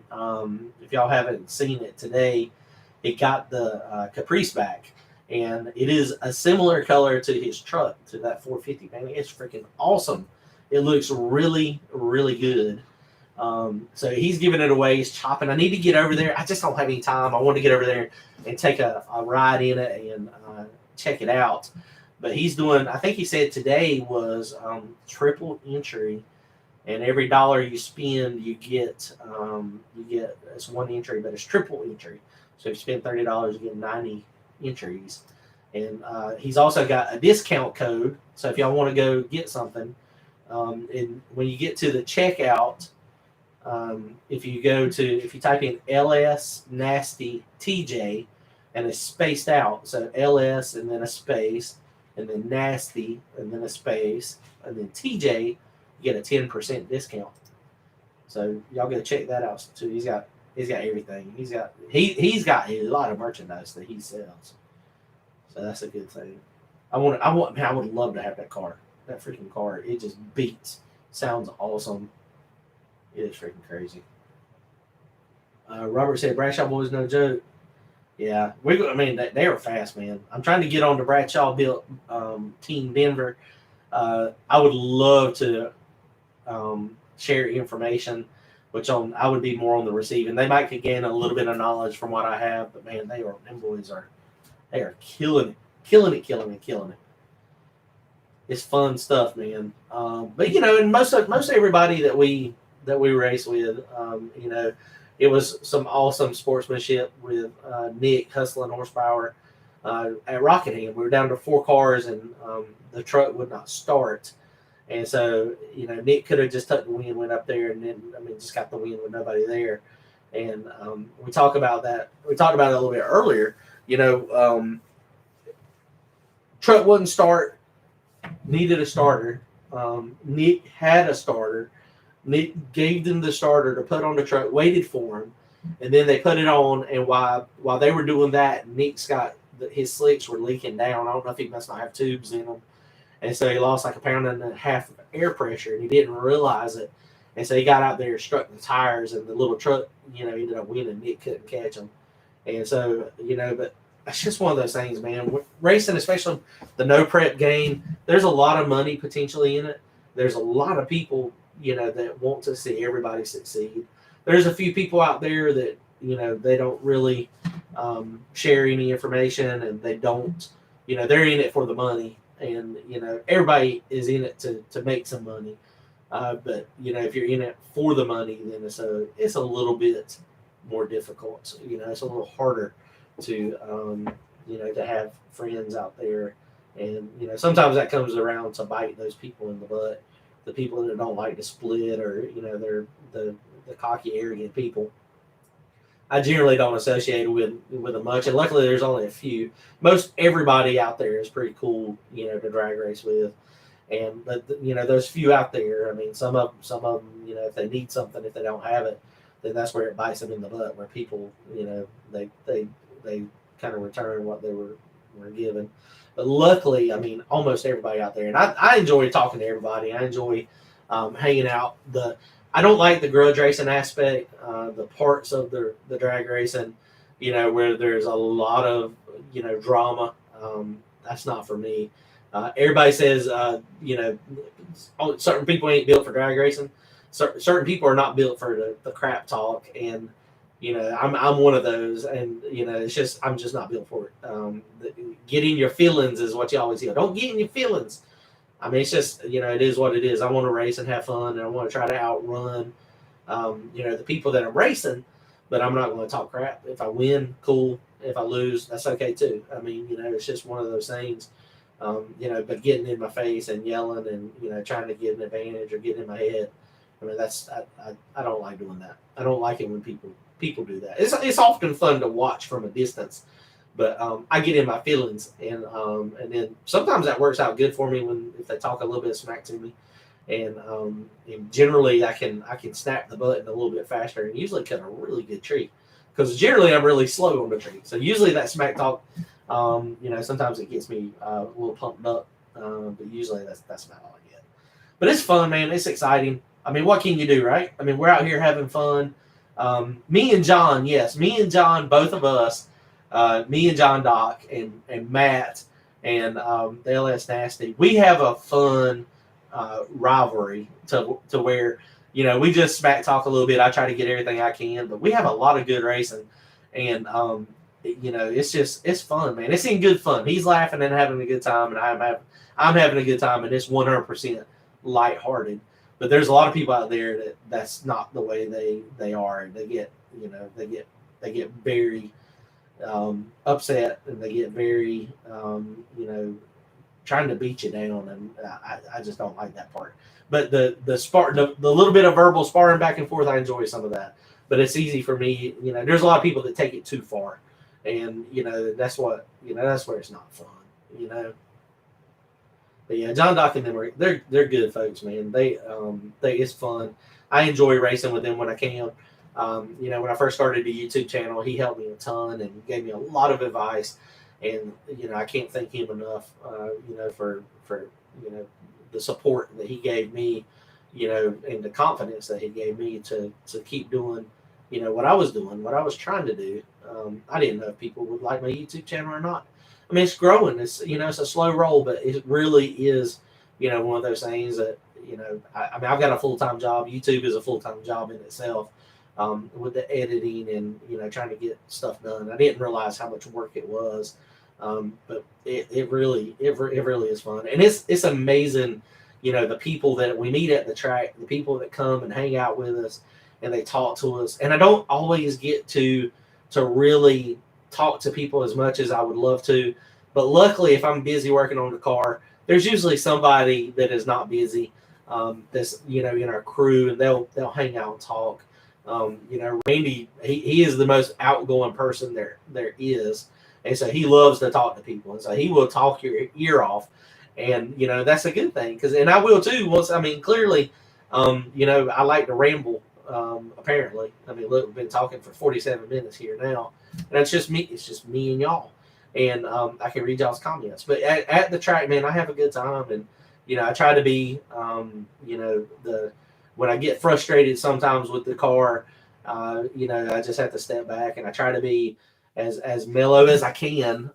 Speaker 1: If y'all haven't seen it today, it got the Caprice back. And it is a similar color to his truck, to that 450. Man, it's freaking awesome. It looks really, really good. So he's giving it away. He's chopping. I need to get over there. I just don't have any time. I want to get over there and take a ride in it and check it out. But he's doing, I think he said today was triple entry. And every dollar you spend, you get it's one entry, but it's triple entry. So if you spend $30, you get 90 entries. And he's also got a discount code. So if y'all want to go get something, and when you get to the checkout, if you type in LS Nasty TJ and it's spaced out, so LS and then a space, and then Nasty and then a space, and then TJ, you get a 10% discount. So y'all go check that out too. He's got everything. He's got a lot of merchandise that he sells. So that's a good thing. I would love to have that car. That freaking car. It just beats. Sounds awesome. It is freaking crazy. Robert said Bradshaw boys no joke. Yeah, they are fast, man. I'm trying to get on the Bradshaw built Team Denver. I would love to share information, I would be more on the receiving. They might gain a little bit of knowledge from what I have, but man, them boys are killing it. It's fun stuff, man. But and most everybody that we race with, it was some awesome sportsmanship with Nick hustling horsepower at Rockingham. We were down to 4 cars, and the truck would not start. And so, Nick could have just tucked the wind, went up there, and then, just got the wind with nobody there. And we talked about that. We talked about it a little bit earlier. Truck wouldn't start, needed a starter. Nick had a starter. Nick gave them the starter to put on the truck, waited for him, and then they put it on. And while they were doing that, Nick's got his slicks were leaking down. I don't know if he must not have tubes in them. And so he lost like 1.5 pounds of air pressure, and he didn't realize it. And so he got out there, struck the tires, and the little truck, ended up winning. Nick couldn't catch him. And so, but that's just one of those things, man. Racing, especially the no prep game, there's a lot of money potentially in it. There's a lot of people, that want to see everybody succeed. There's a few people out there that, they don't really share any information, and they don't, they're in it for the money. And, everybody is in it to make some money. But, if you're in it for the money, then it's a little bit more difficult. It's a little harder to, to have friends out there. And, sometimes that comes around to bite those people in the butt. The people that don't like to split, or, they're the cocky, arrogant people. I generally don't associate with them much, and luckily there's only a few. Most everybody out there is pretty cool, to drag race with, but those few out there. Some of them, if they need something, if they don't have it, then that's where it bites them in the butt. Where people, they kind of return what they were given. But luckily, almost everybody out there, and I enjoy talking to everybody. I enjoy hanging out. I don't like the grudge racing aspect, the parts of the drag racing, where there's a lot of, drama. That's not for me. Everybody says, certain people ain't built for drag racing. Certain people are not built for the crap talk. And, I'm one of those. And, it's just, I'm just not built for it. Getting your feelings is what you always hear. Don't get in your feelings. It's just, it is what it is. I want to race and have fun, and I want to try to outrun, the people that I'm racing, but I'm not going to talk crap. If I win, cool. If I lose, that's okay too. It's just one of those things, but getting in my face and yelling and, trying to get an advantage or get in my head. I don't like doing that. I don't like it when people do that. It's often fun to watch from a distance, But I get in my feelings, and then sometimes that works out good for me if they talk a little bit of smack to me, and generally I can snap the button a little bit faster and usually cut a really good tree, because generally I'm really slow on the tree. So usually that smack talk, sometimes it gets me a little pumped up, but usually that's about all I get. But it's fun, man. It's exciting. I mean, what can you do, right? I mean, we're out here having fun. Me and John, yes, me and John, both of us, me and John Doc and Matt and the LS Nasty, we have a fun rivalry to where, we just smack talk a little bit. I try to get everything I can, but we have a lot of good racing, and it's fun, man. It's in good fun. He's laughing and having a good time, and I'm having a good time, and it's 100% lighthearted. But there's a lot of people out there that's not the way they are. They get they get very upset, and they get very trying to beat you down, and I just don't like that part. But the little bit of verbal sparring back and forth, I enjoy some of that. But it's easy for me. There's a lot of people that take it too far, and that's where it's not fun. But yeah, John Doc and them they're good folks, man. They it's fun. I enjoy racing with them when I can. When I first started the YouTube channel, he helped me a ton and gave me a lot of advice. And I can't thank him enough. For the support that he gave me, and the confidence that he gave me to keep doing, what I was doing, what I was trying to do. I didn't know if people would like my YouTube channel or not. I mean, it's growing. It's a slow roll, but it really is, one of those things that, I mean, I've got a full-time job. YouTube is a full-time job in itself, with the editing and, trying to get stuff done. I didn't realize how much work it was. But it really is fun. And it's amazing, the people that we meet at the track, the people that come and hang out with us and they talk to us. And I don't always get to really talk to people as much as I would love to, but luckily if I'm busy working on the car, there's usually somebody that is not busy, that's in our crew, and they'll hang out and talk. Randy, he is the most outgoing person there is, and so he loves to talk to people, and so he will talk your ear off, and that's a good thing, and I will too. Clearly, I like to ramble. Apparently, I mean, look, we've been talking for 47 minutes here now, and it's just me and y'all, and I can read y'all's comments. But at the track, man, I have a good time, and I try to be, when I get frustrated sometimes with the car, I just have to step back, and I try to be as mellow as I can.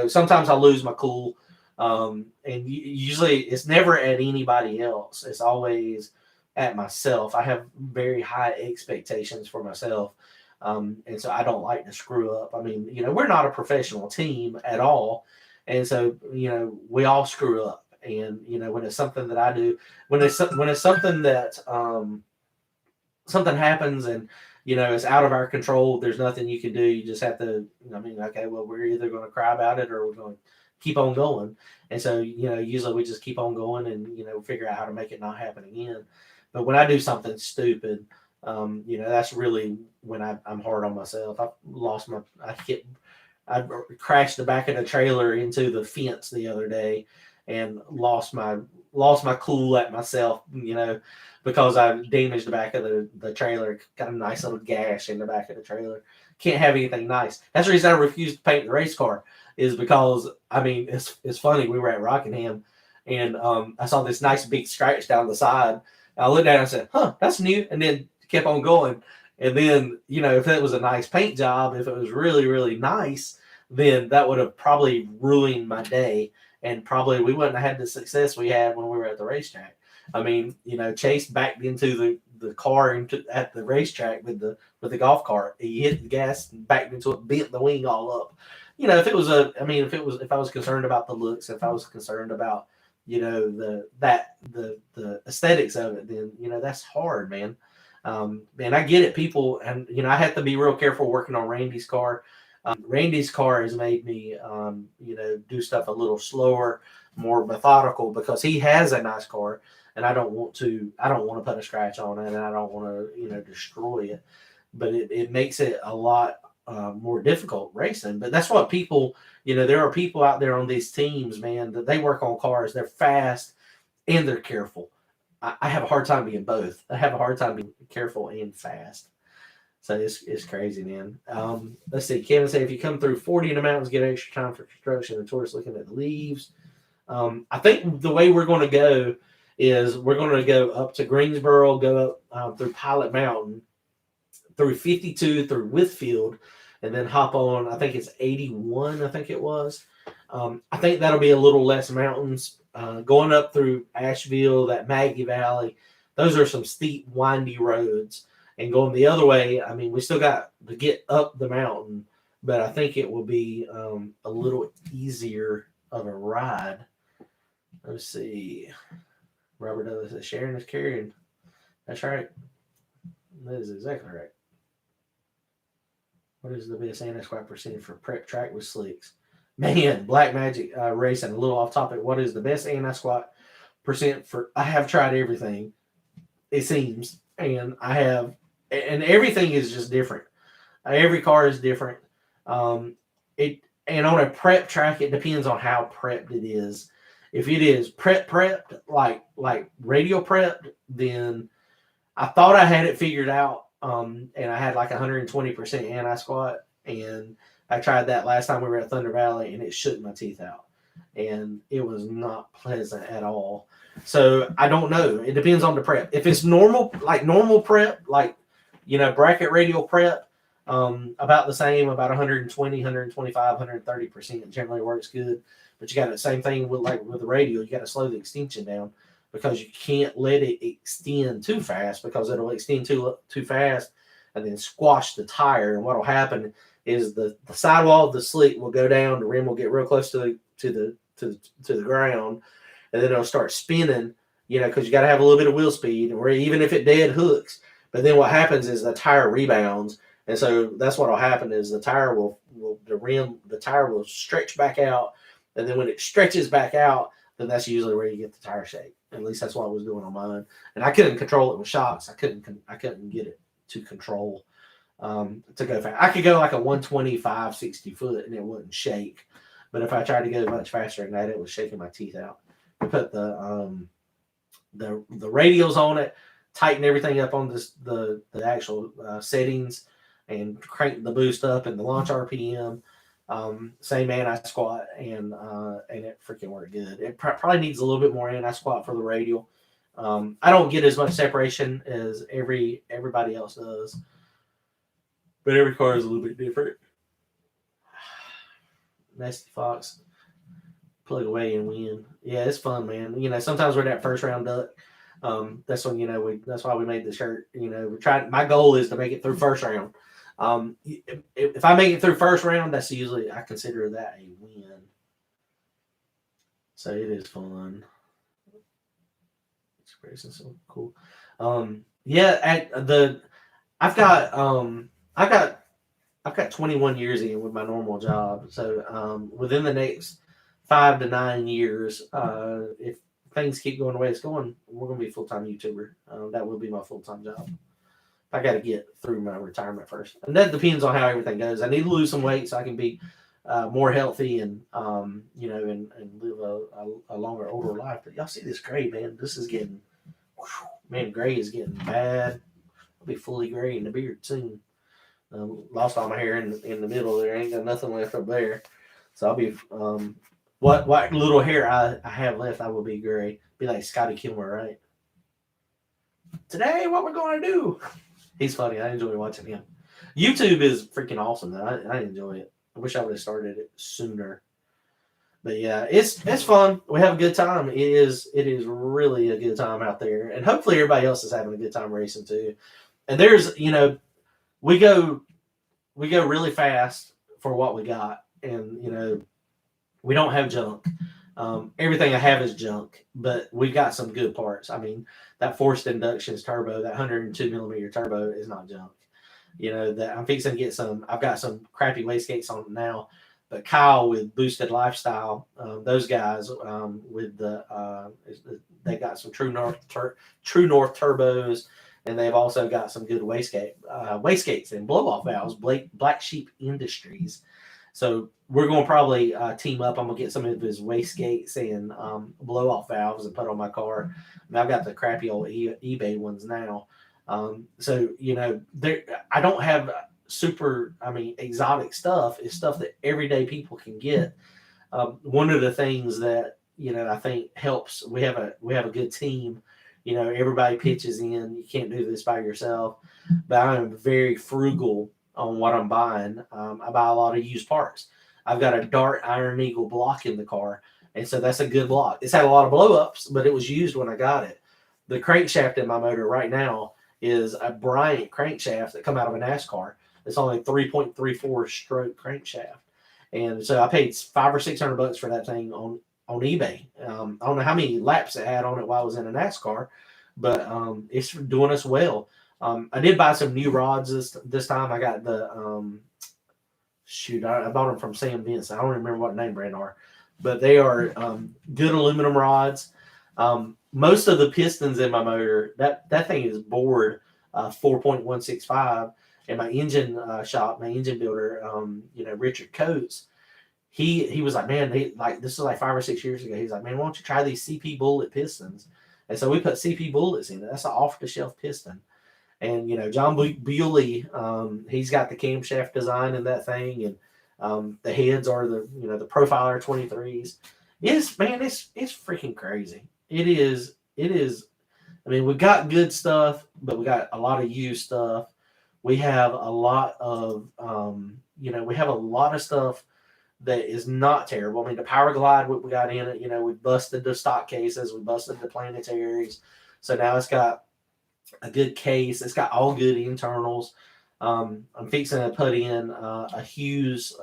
Speaker 1: Sometimes I lose my cool, and usually it's never at anybody else. It's always at myself. I have very high expectations for myself, and so I don't like to screw up. I mean, we're not a professional team at all, and so we all screw up. And when it's something that I do, when it's something that something happens and it's out of our control, there's nothing you can do. You just have to, okay, well, we're either going to cry about it or we're going to keep on going. And so usually we just keep on going and figure out how to make it not happen again. But when I do something stupid, that's really when I'm hard on myself. I crashed the back of the trailer into the fence the other day and lost my cool at myself, because I damaged the back of the trailer. Got a nice little gash in the back of the trailer. Can't have anything nice. That's the reason I refused to paint the race car, is because, I mean, it's funny. We were at Rockingham, and I saw this nice big scratch down the side. I looked at it and I said, huh, that's new, and then kept on going. And then, if it was a nice paint job, if it was really, really nice, then that would have probably ruined my day. And probably we wouldn't have had the success we had when we were at the racetrack. I mean, Chase backed into the car at the racetrack with the golf cart. He hit the gas and backed into it, bent the wing all up. If I was concerned about the looks, if I was concerned about the aesthetics of it, then that's hard, man. And I get it, people, and I have to be real careful working on Randy's car. Randy's car has made me, do stuff a little slower, more methodical, because he has a nice car, and I don't want to put a scratch on it, and I don't want to, destroy it. But it makes it a lot more difficult racing. But that's what people, there are people out there on these teams, man, that they work on cars. They're fast and they're careful. I have a hard time being both. I have a hard time being careful and fast. So it's crazy, man. Let's see. Kevin said, if you come through 40 in the mountains, get extra time for construction and tourists looking at the leaves. I think the way we're going to go is we're going to go up to Greensboro, go up through Pilot Mountain, through 52, through Whitfield, and then hop on, I think it's 81, I think it was. I think that'll be a little less mountains. Going up through Asheville, that Maggie Valley, those are some steep, windy roads. And going the other way, I mean, we still got to get up the mountain, but I think it will be a little easier of a ride. Let's see. Robert Douglas says, Sharon is carrying. That's right. That is exactly right. What is the best anti-squat percentage for prep track with slicks? Man, Black Magic Racing, a little off topic. What is the best anti-squat percent for? I have tried everything, it seems, and everything is just different. Every car is different. And on a prep track, it depends on how prepped it is. If it is prepped, like radio prepped, then I thought I had it figured out. And I had like 120% anti-squat, and I tried that last time we were at Thunder Valley, and it shook my teeth out, and it was not pleasant at all. So I don't know. It depends on the prep. If it's normal prep, bracket radial prep, about the same, about 120, 125, 130% generally works good. But you got the same thing with the radial. You got to slow the extension down, because you can't let it extend too fast, because it'll extend too fast and then squash the tire. And what will happen is the sidewall of the slick will go down, the rim will get real close to the ground, and then it'll start spinning, because you got to have a little bit of wheel speed, or even if it dead hooks. But then what happens is the tire rebounds, and so that's what will happen is the tire the tire will stretch back out, and then when it stretches back out, then that's usually where you get the tire shake. At least that's what I was doing on mine, and I couldn't control it with shocks. I couldn't get it to control to go fast. I could go like a 125, 60 foot, and it wouldn't shake. But if I tried to go much faster than that, it was shaking my teeth out. We put the radials on it, tighten everything up on the actual settings, and crank the boost up and the launch RPM. Same anti-squat, and it freaking worked good. It probably needs a little bit more anti-squat for the radial. I don't get as much separation as everybody else does, but every car is a little bit different. Nasty Fox, plug away and win. Yeah, it's fun, man. Sometimes we're that first round duck. That's when that's why we made the shirt. We tried. My goal is to make it through first round. If I make it through first round, that's usually, I consider that a win. So it is fun. It's crazy, so cool. I've got 21 years in with my normal job. So within the next 5 to 9 years, if things keep going the way it's going, we're going to be a full-time YouTuber. That will be my full-time job. I got to get through my retirement first, and that depends on how everything goes. I need to lose some weight so I can be more healthy and and live a longer, older life. But y'all see this gray, man? This is getting, gray is getting bad. I'll be fully gray in the beard soon. Lost all my hair in the middle there. Ain't got nothing left up there, so I'll be what little hair I have left, I will be gray. Be like Scotty Kilmer, right? Today, what we're going to do. He's funny. I enjoy watching him. YouTube is freaking awesome. I enjoy it. I wish I would have started it sooner. But yeah, it's fun. We have a good time. It is really a good time out there. And hopefully everybody else is having a good time racing too. And there's, we go really fast for what we got. And, we don't have junk. Everything I have is junk, but we've got some good parts. I mean, that forced inductions turbo, that 102 millimeter turbo is not junk. That I'm fixing to get some. I've got some crappy wastegates on them now, but Kyle with Boosted Lifestyle, those guys with they got some True North turbos. and they've also got some good wastegates and blow off valves. Black Sheep Industries. So we're going to probably team up. I'm going to get some of his wastegates and blow off valves and put on my car. I've got the crappy old eBay ones now. So I don't have exotic stuff. It's stuff that everyday people can get. One of the things that I think helps. We have a good team. Everybody pitches in. You can't do this by yourself. But I am very frugal on what I'm buying. I buy a lot of used parts. I've got a Dart Iron Eagle block in the car, and so that's a good block. It's had a lot of blow-ups, but it was used when I got it. The crankshaft in my motor right now is a Bryant Crankshaft that come out of a NASCAR. It's only 3.34 stroke crankshaft, and so I paid $500 or $600 for that thing on eBay. I don't know how many laps it had on it while I was in a NASCAR, but it's doing us well. I did buy some new rods this time. I got the I bought them from Sam Vince. I don't remember what name brand are, but they are good aluminum rods. Most of the pistons in my motor, that thing is bored 4.165, and my engine shop, my engine builder, Richard Coates, he was like, man, this is like 5 or 6 years ago. He's like, man, why don't you try these CP bullet pistons? And so we put CP bullets in it. That's an off the shelf piston. And John Bewley, he's got the camshaft design in that thing, and the heads are the Profiler 23s. It's freaking crazy. It is. I mean, we got good stuff, but we got a lot of used stuff. We have a lot of stuff that is not terrible. I mean, the Power Glide, what we got in it, we busted the stock cases, we busted the planetaries, so now it's got a good case. It's got all good internals. I'm fixing to put in a Hughes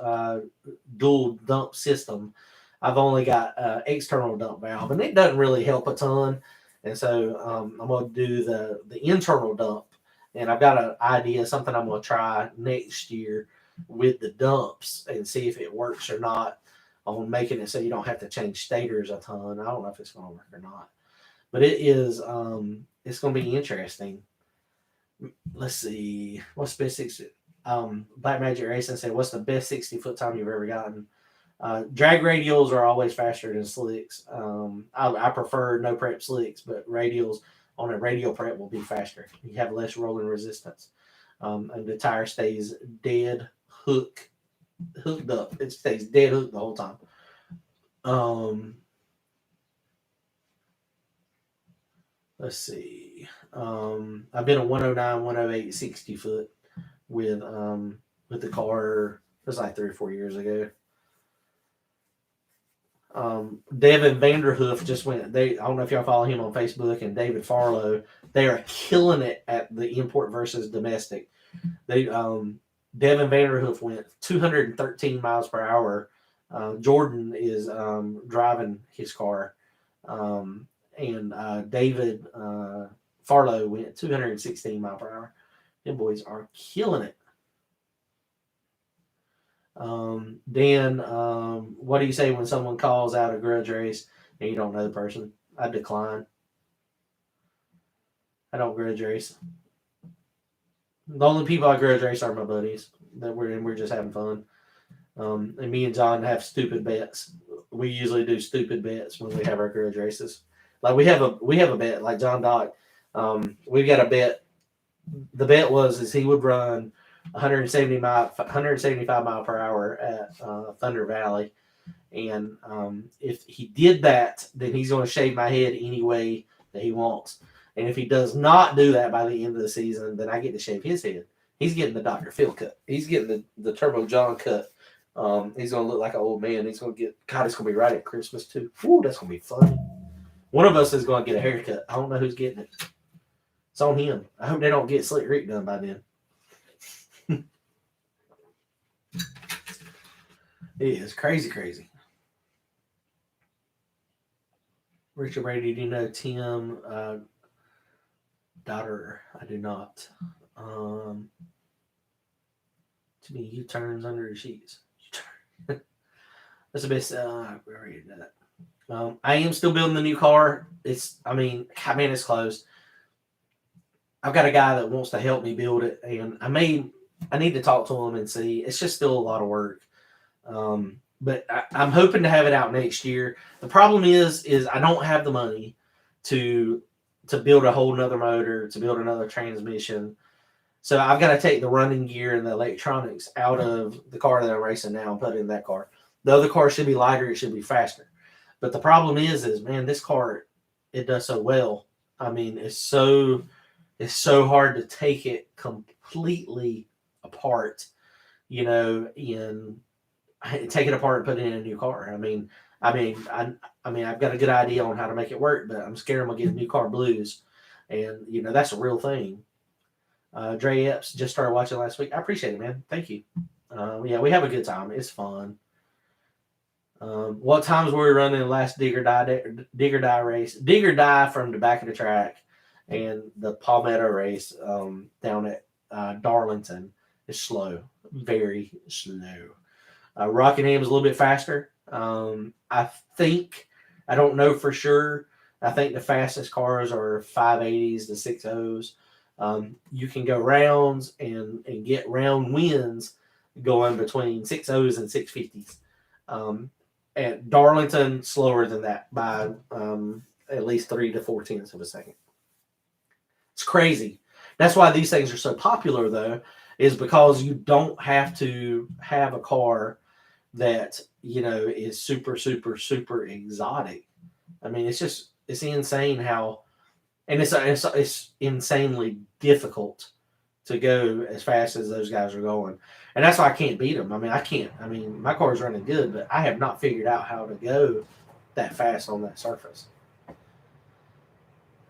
Speaker 1: dual dump system. I've only got external dump valve, and it doesn't really help a ton. And so I'm going to do the internal dump. And I've got an idea, something I'm going to try next year with the dumps and see if it works or not on making it so you don't have to change stators a ton. I don't know if it's going to work or not. But it is, it's going to be interesting. Let's see. What's the best 60? Black Magic Racing said, what's the best 60-foot time you've ever gotten? Drag radials are always faster than slicks. I prefer no prep slicks, but radials on a radial prep will be faster. You have less rolling resistance. And the tire stays dead hooked up. It stays dead hooked the whole time. Let's see. I've been a 109, 108, 60 foot with the car. It was like 3 or 4 years ago. Devin Vanderhoof just went. I don't know if y'all follow him on Facebook, and David Farlow. They are killing it at the import versus domestic. Devin Vanderhoof went 213 miles per hour. Jordan is driving his car, and David Farlow went 216 miles per hour. Them boys are killing it. Dan, what do you say when someone calls out a grudge race and you don't know the person? I decline. I don't grudge race. The only people I grudge race are my buddies that we're just having fun. And me and John have stupid bets. We usually do stupid bets when we have our grudge races. Like we have a bet, like John Dock. We've got a bet. The bet is he would run 175 mile per hour at Thunder Valley, and if he did that, then he's going to shave my head any way that he wants. And if he does not do that by the end of the season, then I get to shave his head. He's getting the Dr. Phil cut. He's getting the Turbo John cut. He's going to look like an old man. He's going to get. God, it's going to be right at Christmas too. Ooh, that's going to be fun. One of us is going to get a haircut. I don't know who's getting it. It's on him. I hope they don't get Slick Rick done by then. It is crazy. Richard Brady, do you know Tim Daughter? I do not. Too many U-turns under the sheets. That's the best. I already did that. I am still building the new car. It's closed. I've got a guy that wants to help me build it, and I need to talk to him and see. It's just still a lot of work. But I'm hoping to have it out next year. The problem is I don't have the money to build a whole nother motor, to build another transmission. So I've got to take the running gear and the electronics out of the car that I'm racing now and put it in that car. The other car should be lighter, it should be faster. But the problem is man, this car, it does so well. I mean, it's so hard to take it completely apart, and take it apart and put it in a new car. I've got a good idea on how to make it work, but I'm scared I'm gonna get new car blues, and that's a real thing. Dre Epps just started watching last week. I appreciate it, man. Thank you. Yeah, we have a good time. It's fun. What times were we running the last dig or die race? Dig or die from the back of the track, and the Palmetto race down at Darlington is slow, very slow. Rockingham is a little bit faster. I think, I don't know for sure. I think the fastest cars are 580s to 60s. You can go rounds and get round wins going between 60s and 650s. At Darlington, slower than that by at least 3 to 4 tenths of a second. It's crazy. That's why these things are so popular, though, is because you don't have to have a car that is super, super, super exotic. I mean, it's insane how, and it's insanely difficult to go as fast as those guys are going, and that's why I can't beat them. I mean, my car's running good, but I have not figured out how to go that fast on that surface.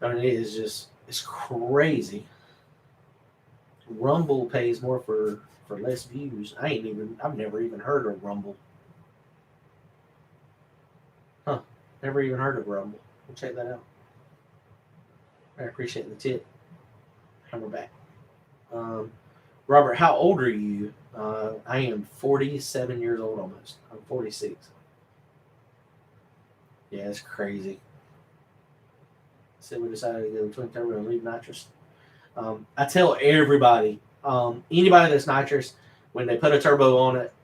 Speaker 1: I mean, it's crazy. Rumble pays more for less views. I've never even heard of Rumble. Huh? Never even heard of Rumble. We'll check that out. I appreciate the tip. And we're back. Robert, how old are you? I am 47 years old almost. I'm 46. Yeah, it's crazy. So we decided to go twin turbo and leave nitrous. I tell everybody, anybody that's nitrous, when they put a turbo on it,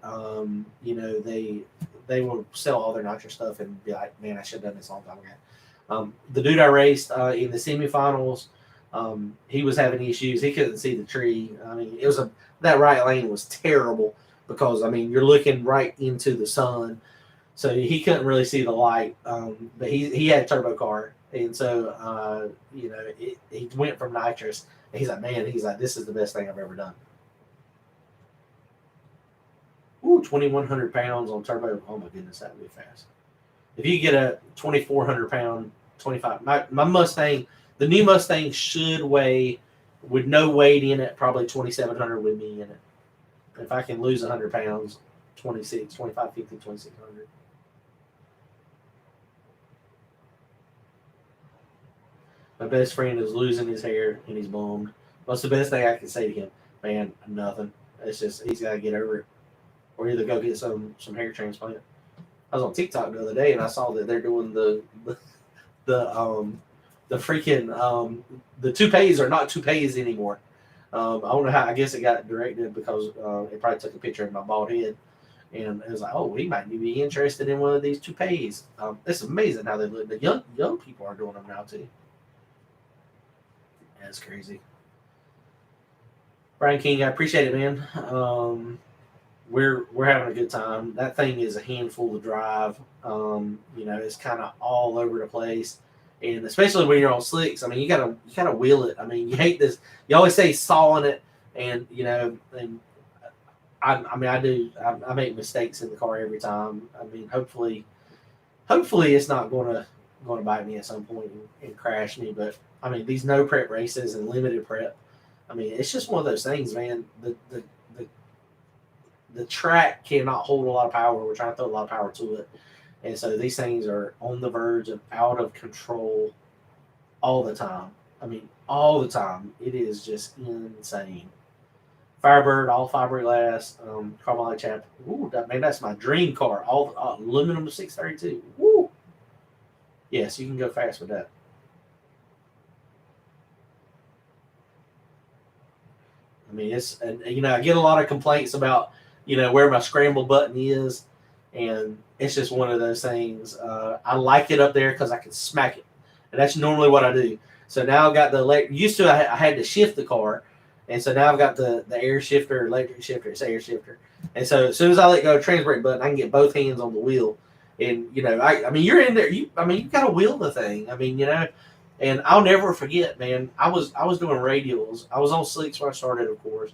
Speaker 1: they will sell all their nitrous stuff and be like, man, I should have done this a long time ago. The dude I raced in the semifinals, he was having issues. He couldn't see the tree. I mean, that right lane was terrible because you're looking right into the sun, so he couldn't really see the light. But he had a turbo car, and so he went from nitrous. And he's like, man, this is the best thing I've ever done. Ooh, 2,100 pounds on turbo. Oh my goodness, that would be fast. If you get a 2,400 pound, 25, my Mustang, the new Mustang should weigh, with no weight in it, probably 2,700 with me in it. If I can lose 100 pounds, 2,550, 2,600. My best friend is losing his hair and he's bummed. What's the best thing I can say to him? Man, nothing. It's just he's got to get over it, or either go get some hair transplant. I was on TikTok the other day and I saw that they're doing the freaking the toupees are not toupees anymore. I don't know how. I guess it got directed because it probably took a picture of my bald head, and it was like, oh, we might be interested in one of these toupees. It's amazing how they look. The young people are doing them now too. That's crazy. Brian King, I appreciate it, man. We're having a good time. That thing is a handful to drive. It's kind of all over the place, and especially when you're on slicks. I mean, you gotta wheel it. I mean, you hate this. You always say sawing it, and and I do. I make mistakes in the car every time. I mean, hopefully it's not going to bite me at some point and crash me. But I mean, these no prep races and limited prep. I mean, it's just one of those things, man. The track cannot hold a lot of power. We're trying to throw a lot of power to it. And so these things are on the verge of out of control all the time. I mean, all the time. It is just insane. Firebird, all fiberglass, Untitled Chapter. Ooh, that's my dream car. All aluminum 632. Woo! Yes, you can go fast with that. mean, and I get a lot of complaints about, where my scramble button is, and it's just one of those things. I like it up there because I can smack it, and that's normally what I do. So now I've got used to I had to shift the car, and so now I've got the air shifter, electric shifter, it's air shifter, and so as soon as I let go of the trans brake button, I can get both hands on the wheel, and I mean you're in there, you got to wheel the thing, and I'll never forget, man. I was doing radials. I was on slicks when I started, of course.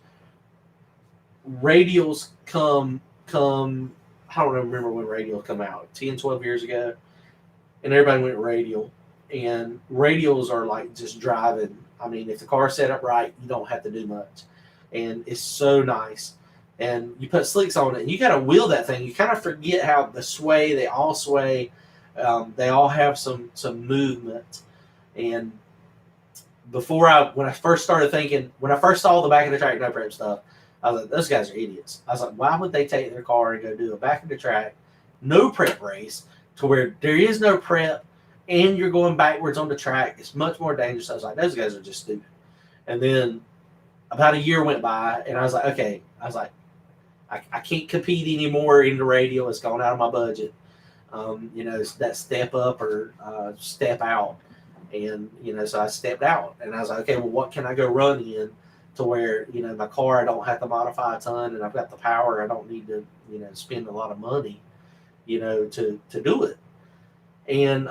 Speaker 1: Radials come. I don't remember when radials come out. 10, 12 years ago, and everybody went radial. And radials are like just driving. I mean, if the car's set up right, you don't have to do much, and it's so nice. And you put slicks on it, and you got to wheel that thing. You kind of forget how they all sway. They all have some movement. And when I first saw the back of the track no prep stuff, I was like, those guys are idiots. I was like, why would they take their car and go do a back of the track no prep race to where there is no prep and you're going backwards on the track? It's much more dangerous. I was like, those guys are just stupid. And then about a year went by, and I was like, okay. I was like, I can't compete anymore in the radial. It's gone out of my budget. It's that step up or step out. And, so I stepped out, and I was like, okay, well, what can I go run in to where, my car, I don't have to modify a ton, and I've got the power. I don't need to, spend a lot of money, to do it. And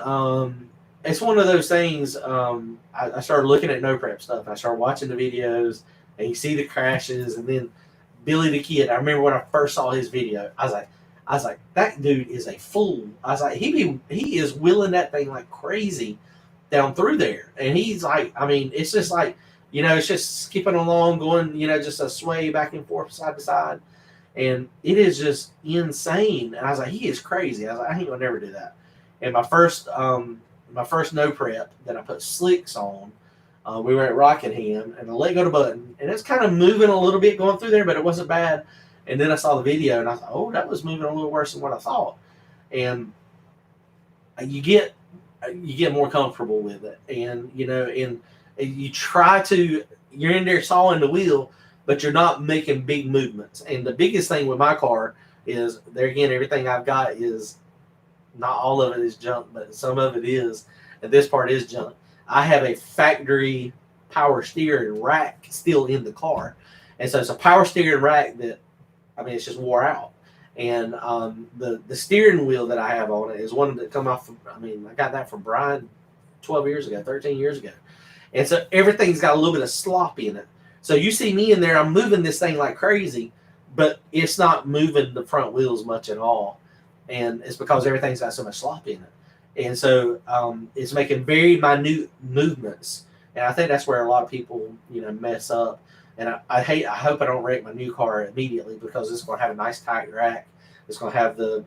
Speaker 1: it's one of those things. I started looking at no prep stuff. I started watching the videos, and you see the crashes, and then Billy the Kid. I remember when I first saw his video, I was like, that dude is a fool. I was like, he is wheeling that thing like crazy down through there, and he's like, I mean, it's just like, it's just skipping along, going, just a sway back and forth, side to side, and it is just insane. And I was like, he is crazy. I was like, I ain't gonna never do that. And my first no prep that I put slicks on, we were at Rockingham, and I let go of the button, and it's kind of moving a little bit going through there, but it wasn't bad. And then I saw the video, and I thought, oh, that was moving a little worse than what I thought. And you get more comfortable with it, and and you try to, you're in there sawing the wheel, but you're not making big movements. And the biggest thing with my car is, there again, everything I've got is, not all of it is junk, but some of it is, and this part is junk. I have a factory power steering rack still in the car, and so it's a power steering rack that, I mean, it's just wore out. And the steering wheel that I have on it is one that come off. I got that from Bryant 13 years ago. And so everything's got a little bit of slop in it. So you see me in there, I'm moving this thing like crazy, but it's not moving the front wheels much at all. And it's because everything's got so much slop in it. And so it's making very minute movements. And I think that's where a lot of people, mess up. And I hope I don't wreck my new car immediately, because it's going to have a nice tight rack. It's going to have the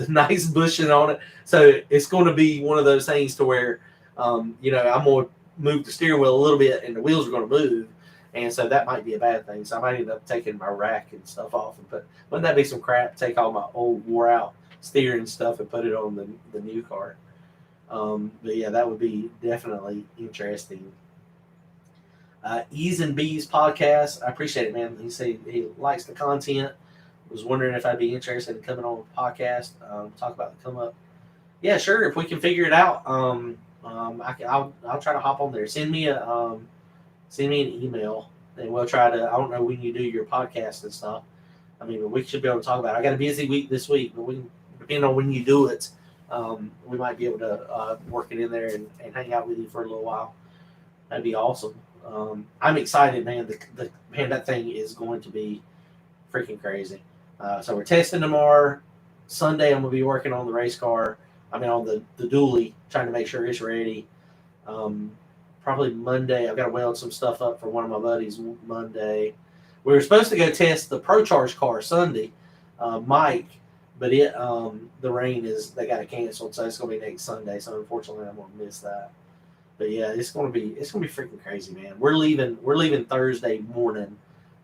Speaker 1: nice bushing on it. So it's going to be one of those things to where, I'm going to move the steering wheel a little bit, and the wheels are going to move. And so that might be a bad thing. So I might end up taking my rack and stuff off, and wouldn't that be some crap? Take all my old wore out steering stuff and put it on the new car. But yeah, that would be definitely interesting. E's and B's podcast. I appreciate it, man. He said he likes the content. Was wondering if I'd be interested in coming on the podcast, talk about the come up. Yeah, sure. If we can figure it out, I'll try to hop on there. Send me an email, and we'll try to. I don't know when you do your podcast and stuff. But we should be able to talk about it. I got a busy week this week, but depending on when you do it, we might be able to work it in there and hang out with you for a little while. That'd be awesome. I'm excited, man. That thing is going to be freaking crazy. So we're testing tomorrow. Sunday, I'm going to be working on the race car. On the dually, trying to make sure it's ready. Probably Monday, I've got to weld some stuff up for one of my buddies Monday. We were supposed to go test the Pro Charge car Sunday, Mike, but the rain they got it canceled, so it's going to be next Sunday. So unfortunately, I'm going to miss that. But yeah, it's gonna be freaking crazy, man. We're leaving Thursday morning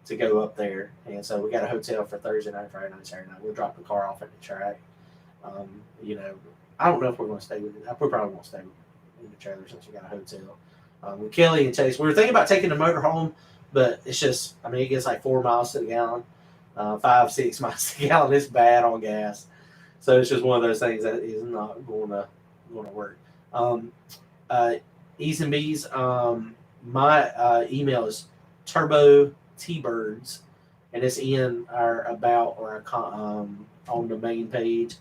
Speaker 1: to go up there, and so we got a hotel for Thursday night, Friday night, Saturday night. We'll drop the car off at the track. I don't know if we're gonna stay with it. We probably won't stay in the trailer since we got a hotel. with Kelly and Chase. We were thinking about taking the motor home, but it's just, I mean, it gets like 4 miles to the gallon, 5, 6 miles to the gallon. It's bad on gas. So it's just one of those things that is not going to work. E's and B's. My email is turbotbirds, and it's in our about or on the main page.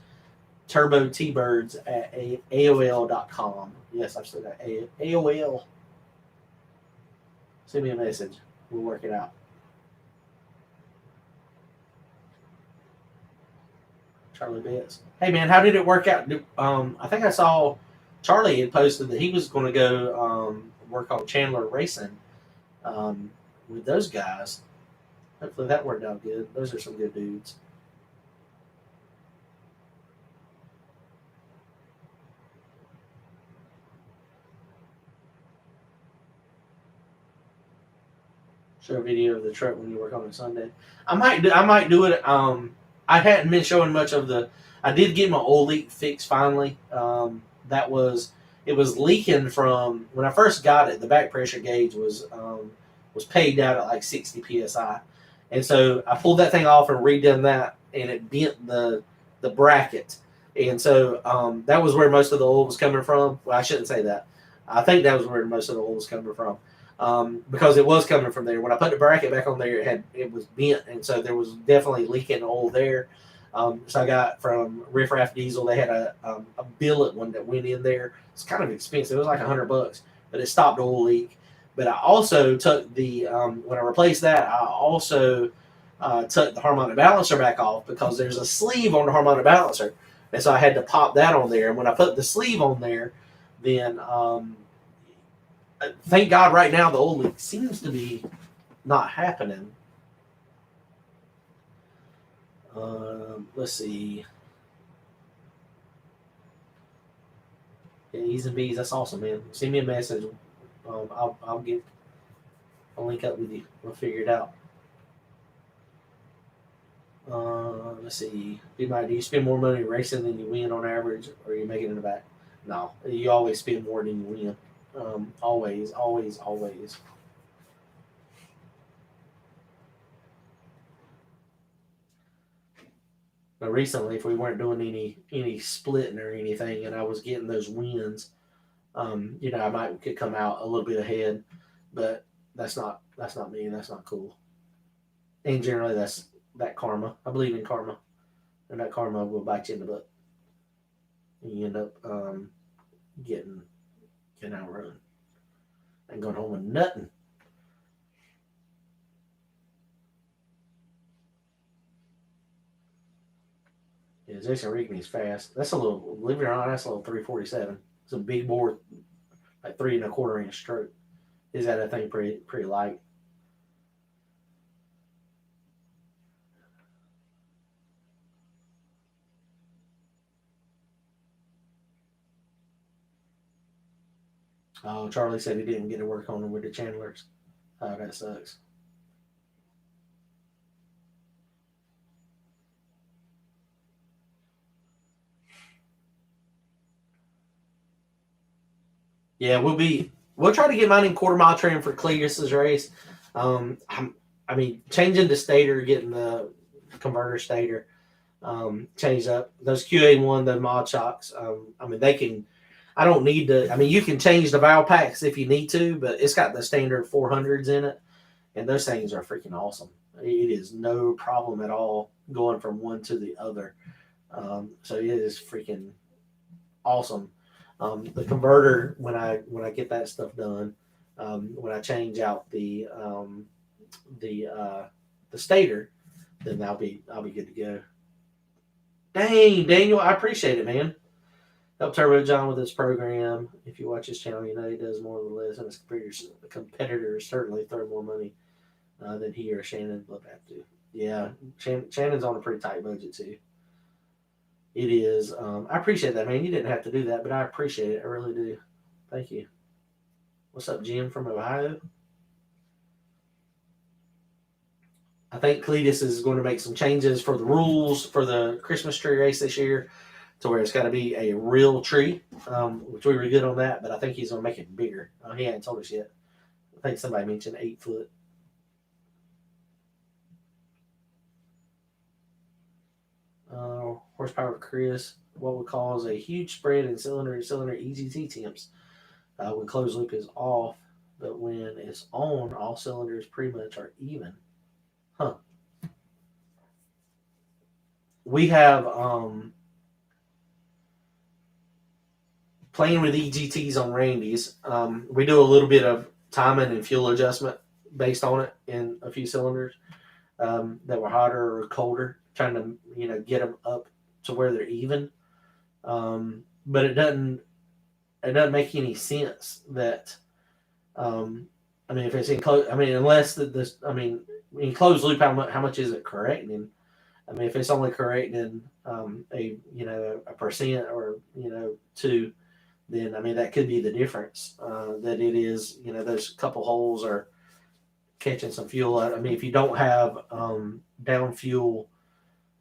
Speaker 1: turbotbirds at AOL.com. Yes, I've said that. AOL. Send me a message. We'll work it out. Charlie Betts. Hey man, how did it work out? I think I saw Charlie had posted that he was going to go work on Chandler Racing with those guys. Hopefully that worked out good. Those are some good dudes. Show a video of the truck when you work on it Sunday. I might do it. I hadn't been showing much of the. I did get my oil leak fixed finally. It was leaking from when I first got it. The back pressure gauge was pegged out at like 60 psi, and so I pulled that thing off and redone that, and it bent the bracket, and so that was where most of the oil was coming from. Well, I shouldn't say that. I think that was where most of the oil was coming from. Because it was coming from there. When I put the bracket back on there, it was bent, and so there was definitely leaking oil there. So I got from Riff Raff Diesel. They had a billet one that went in there. It's kind of expensive. It was like $100, but it stopped the oil leak. But I also took the when I replaced that, I also took the harmonic balancer back off because there's a sleeve on the harmonic balancer, and so I had to pop that on there. And when I put the sleeve on there, then thank God right now the oil leak seems to be not happening. Let's see. Yeah, E's and B's, that's awesome, man. Send me a message. I'll link up with you. We'll figure it out. Let's see. Do you spend more money racing than you win on average, or are you making it in the back? No, you always spend more than you win. Always. But recently, if we weren't doing any splitting or anything, and I was getting those wins, I could come out a little bit ahead. But that's not me. That's not cool. And generally, that's that karma. I believe in karma, and that karma will bite you in the butt, and you end up getting outrun and going home with nothing. Yeah, Jason Rigney's fast. That's a little, believe it or not, that's a little 347. It's a big bore, like 3 1/4 inch stroke. Is that thing pretty light? Oh, Charlie said he didn't get to work on them with the Chandlers. Oh, that sucks. Yeah, we'll try to get mine in 1/4 mile trim for Cletus's race. Changing the stator, getting the converter stator changed up. Those QA1, the mod shocks. They can. I don't need to. You can change the valve packs if you need to, but it's got the standard 400s in it, and those things are freaking awesome. It is no problem at all going from one to the other. So it is freaking awesome. The converter, when I get that stuff done, when I change out the stator, then I'll be good to go. Dang, Daniel, I appreciate it, man. Help Turbo John with his program. If you watch his channel, you know he does more or less, and his competitors certainly throw more money than he or Shannon would have to. Yeah, Shannon's on a pretty tight budget too. It is. I appreciate that, man. You didn't have to do that, but I appreciate it. I really do. Thank you. What's up, Jim from Ohio? I think Cletus is going to make some changes for the rules for the Christmas tree race this year. to where it's got to be a real tree, which we were good on that, but I think he's going to make it bigger. He hadn't told us yet. I think somebody mentioned 8 foot. Horsepower Chris, what would cause a huge spread in cylinder EGT temps when closed loop is off, but when it's on, all cylinders pretty much are even. Huh. We have playing with EGTs on Randy's. We do a little bit of timing and fuel adjustment based on it in a few cylinders that were hotter or colder, trying to get them up to where they're even. But it doesn't make any sense that if it's in closed, unless in closed loop, how much is it correcting? If it's only correcting a percent or 2, then that could be the difference. That it is those couple holes are catching some fuel. If you don't have down fuel,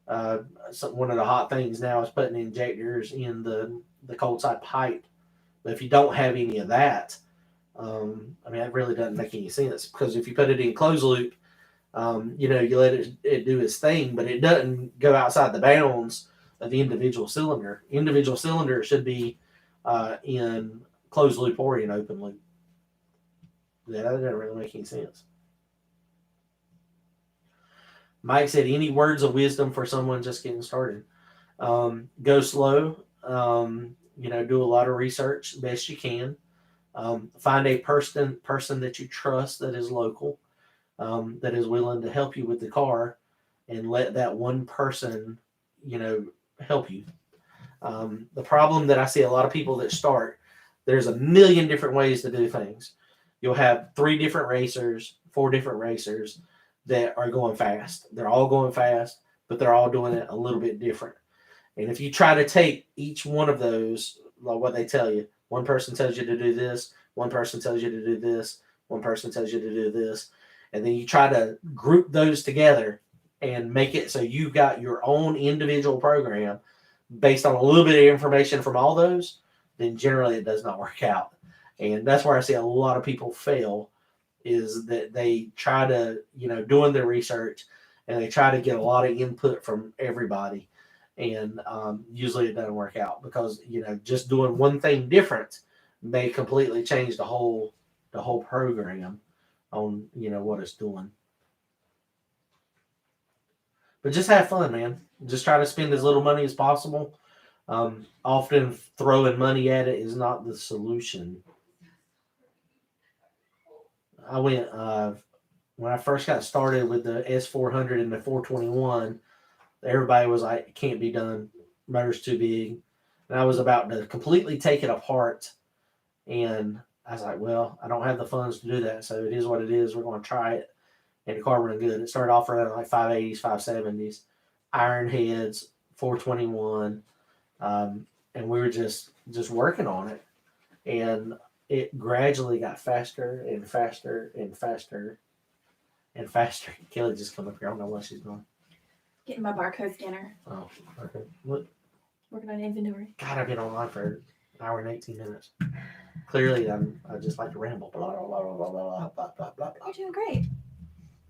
Speaker 1: one of the hot things now is putting injectors in the cold side pipe. But if you don't have any of that, that really doesn't make any sense, because if you put it in closed loop, you let it do its thing, but it doesn't go outside the bounds of the individual cylinder. Individual cylinder should be in closed loop or in open loop. Yeah, that doesn't really make any sense. Mike said, any words of wisdom for someone just getting started? Go slow. Do a lot of research best you can. Find a person that you trust that is local, that is willing to help you with the car, and let that one person, help you. The problem that I see a lot of people that start, there's a million different ways to do things. You'll have 3 different racers, 4 different racers that are going fast. They're all going fast, but they're all doing it a little bit different. And if you try to take each one of those, like what they tell you, one person tells you to do this, one person tells you to do this, one person tells you to do this, and then you try to group those together and make it so you got your own individual program based on a little bit of information from all those, then generally it does not work out. And that's where I see a lot of people fail, is that they try to, doing their research, and they try to get a lot of input from everybody. And usually it doesn't work out, because, just doing one thing different may completely change the whole program on, what it's doing. But just have fun, man. Just try to spend as little money as possible. Often throwing money at it is not the solution. I went when I first got started with the S400 and the 421. Everybody was like, it can't be done. Motor's too big. And I was about to completely take it apart. And I was like, well, I don't have the funds to do that. So it is what it is. We're going to try it. And the car ran good. It started off running like 580s, 570s, iron heads, 421. And we were just working on it. And it gradually got faster and faster and faster and faster. Kelly just come up here. I don't know what she's doing.
Speaker 2: Getting my barcode scanner.
Speaker 1: Oh, okay. Look.
Speaker 2: Working on inventory.
Speaker 1: God, I've been online for an hour and 18 minutes. Clearly, I just like to ramble. Blah, blah, blah, blah, blah, blah, blah, blah, blah.
Speaker 2: You're doing great.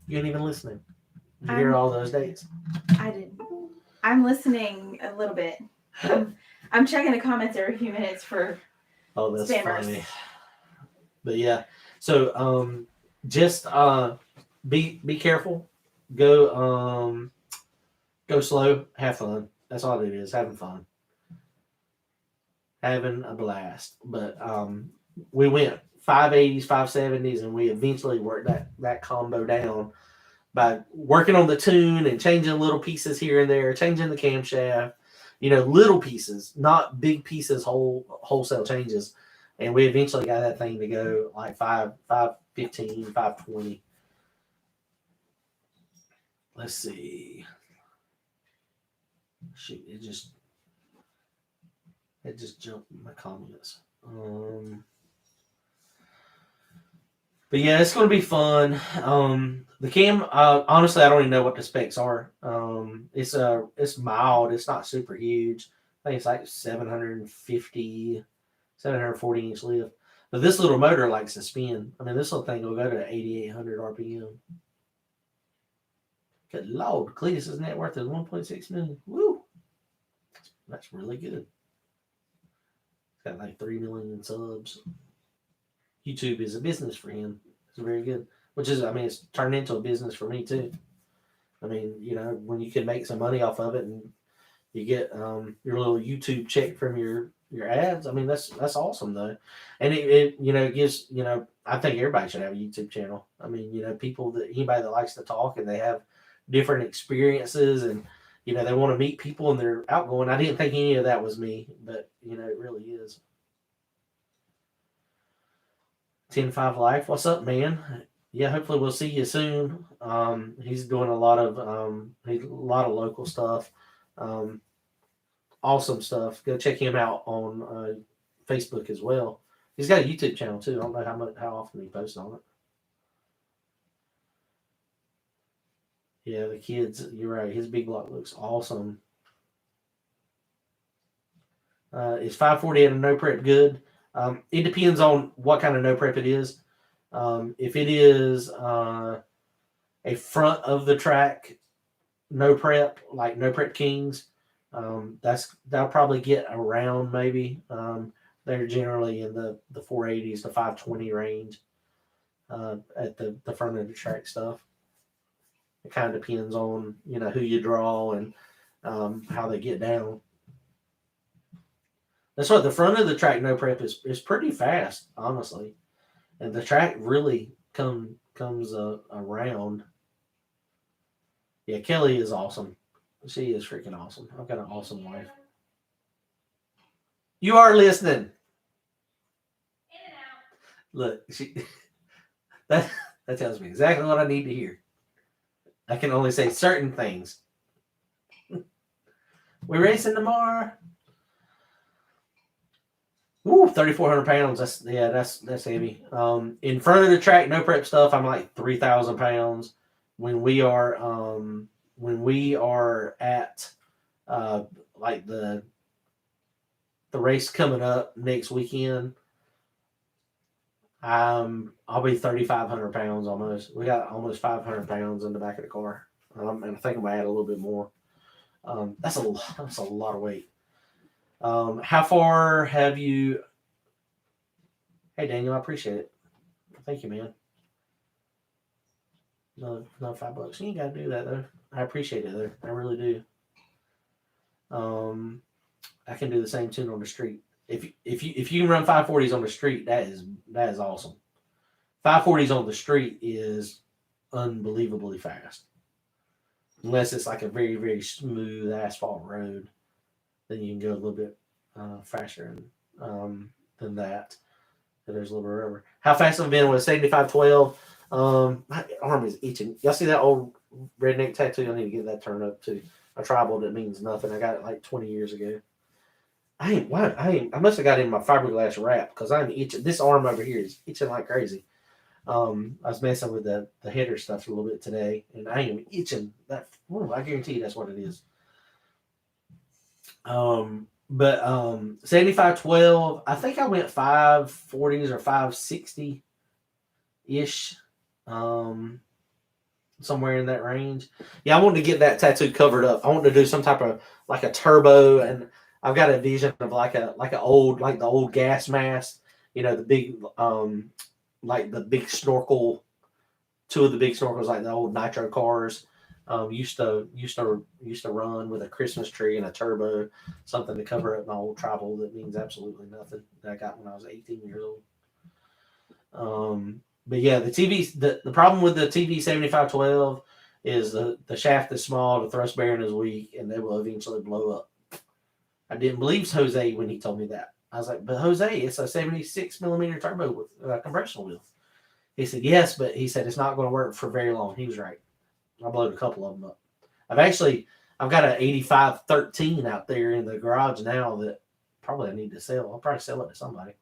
Speaker 1: You ain't even listening. Did you hear all those dates?
Speaker 2: I didn't. I'm listening a little bit. I'm checking the comments every few minutes for
Speaker 1: that's
Speaker 2: spammers.
Speaker 1: Funny. But yeah, so just be careful. Go slow. Have fun. That's all it is. Having fun. Having a blast. But we went 580s, 570s, and we eventually worked that combo down by working on the tune and changing little pieces here and there, changing the camshaft, little pieces, not big pieces, wholesale changes. And we eventually got that thing to go like 515, 520. Let's see. Shoot, it just jumped in my comments. But yeah, it's going to be fun. The cam, honestly, I don't even know what the specs are. It's mild. It's not super huge. I think it's like 740 inch lift. But this little motor likes to spin. I mean, this little thing will go to 8,800 RPM. Good Lord, Cletus's net worth is 1.6 million. Woo! That's really good. It's got like 3 million subs. YouTube is a business for him. It's very good. Which is, I mean, it's turned into a business for me too. I mean, you know, when you can make some money off of it and you get your little YouTube check from your ads. I mean, that's awesome though, and it you know, it gives, you know, I think everybody should have a YouTube channel. I mean, you know, anybody that likes to talk and they have different experiences and, you know, they want to meet people and they're outgoing. I didn't think any of that was me, but you know, it really is. 10-5 Life, what's up, man? Yeah, hopefully we'll see you soon. He's doing a lot of local stuff. Awesome stuff. Go check him out on Facebook as well. He's got a YouTube channel too. I don't know how often he posts on it. Yeah, the kids. You're right. His big block looks awesome. Is 540 at a no prep good? It depends on what kind of no prep it is. If it is a front of the track no prep, like No Prep Kings, that'll probably get around maybe. They're generally in the 480s to 520 range at the front of the track stuff. It kind of depends on, you know, who you draw and how they get down. That's what the front of the track no prep is pretty fast, honestly, and the track really comes around. Yeah, Kelly is awesome. She is freaking awesome. I've got an awesome wife. You are listening. Look, that tells me exactly what I need to hear. I can only say certain things. We're racing tomorrow. Ooh, 3,400 pounds. That's heavy. In front of the track, no prep stuff, I'm like 3,000 pounds. When we are at like the race coming up next weekend, I'll be 3,500 pounds almost. We got almost 500 pounds in the back of the car, and I think I'm gonna add a little bit more. That's a lot of weight. How far have you? Hey Daniel, I appreciate it. Thank you, man. No, $5. You ain't gotta do that though. I appreciate it though. I really do. I can do the same tune on the street. If you can run 540s on the street, that is awesome. 540s on the street is unbelievably fast. Unless it's like a very, very smooth asphalt road, then you can go a little bit faster than that. There's a little rubber. How fast I've been with 7512. My arm is itching. Y'all see that old redneck tattoo? I need to get that turned up too. A tribal that means nothing. I got it like 20 years ago. I must have got it in my fiberglass wrap because I'm itching. This arm over here is itching like crazy. I was messing with the header stuff a little bit today, and I am itching. I guarantee you that's what it is. But 7512, I think I went 540s or 560 ish, somewhere in that range. Yeah, I wanted to get that tattoo covered up. I wanted to do some type of like a turbo, and I've got a vision of like the old gas mask, you know, the big like the big snorkel, two of the big snorkels like the old nitro cars used to run with a Christmas tree and a turbo, something to cover up my old tribal that means absolutely nothing that I got when I was 18 years old. But yeah, the problem with the TV 7512 is the shaft is small, the thrust bearing is weak, and they will eventually blow up. I didn't believe Jose when he told me that. I was like, but Jose, it's a 76 millimeter turbo with compression wheel. He said, yes, but he said it's not going to work for very long. He was right. I blowed a couple of them up. I've got an 8513 out there in the garage now that probably I need to sell. I'll probably sell it to somebody.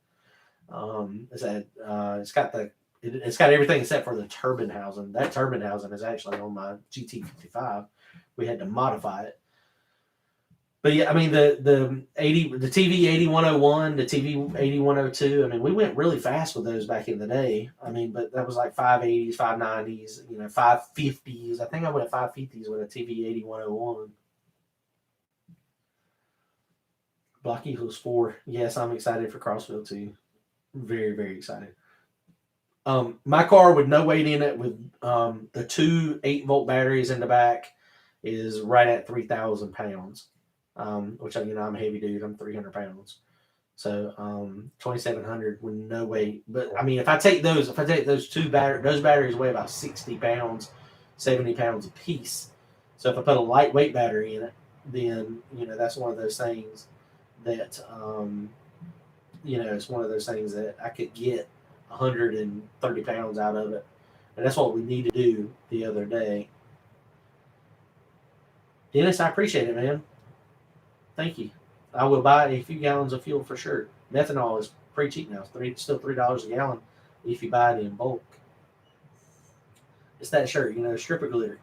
Speaker 1: It's got everything except for the turbine housing. That turbine housing is actually on my GT55. We had to modify it. But yeah, I mean the TV 8101, the TV 8102. I mean, we went really fast with those back in the day. I mean, but that was like 580s, 590s, 550s. I think I went 550s with a TV 8101. Block Eagles 4. Yes, I'm excited for Crossville too. Very, very excited. My car with no weight in it, with the two 8-volt batteries in the back, is right at 3,000 pounds. Which I'm a heavy dude. I'm 300 pounds. So 2,700 with no weight. But I mean, if I take those two those batteries weigh about 60 pounds, 70 pounds a piece. So if I put a lightweight battery in it, then that's one of those things that it's one of those things that I could get 130 pounds out of it, and that's what we need to do the other day. Dennis, I appreciate it, man. Thank you. I will buy a few gallons of fuel for sure. Methanol is pretty cheap now. It's still $3 a gallon if you buy it in bulk. It's that shirt, stripper glitter.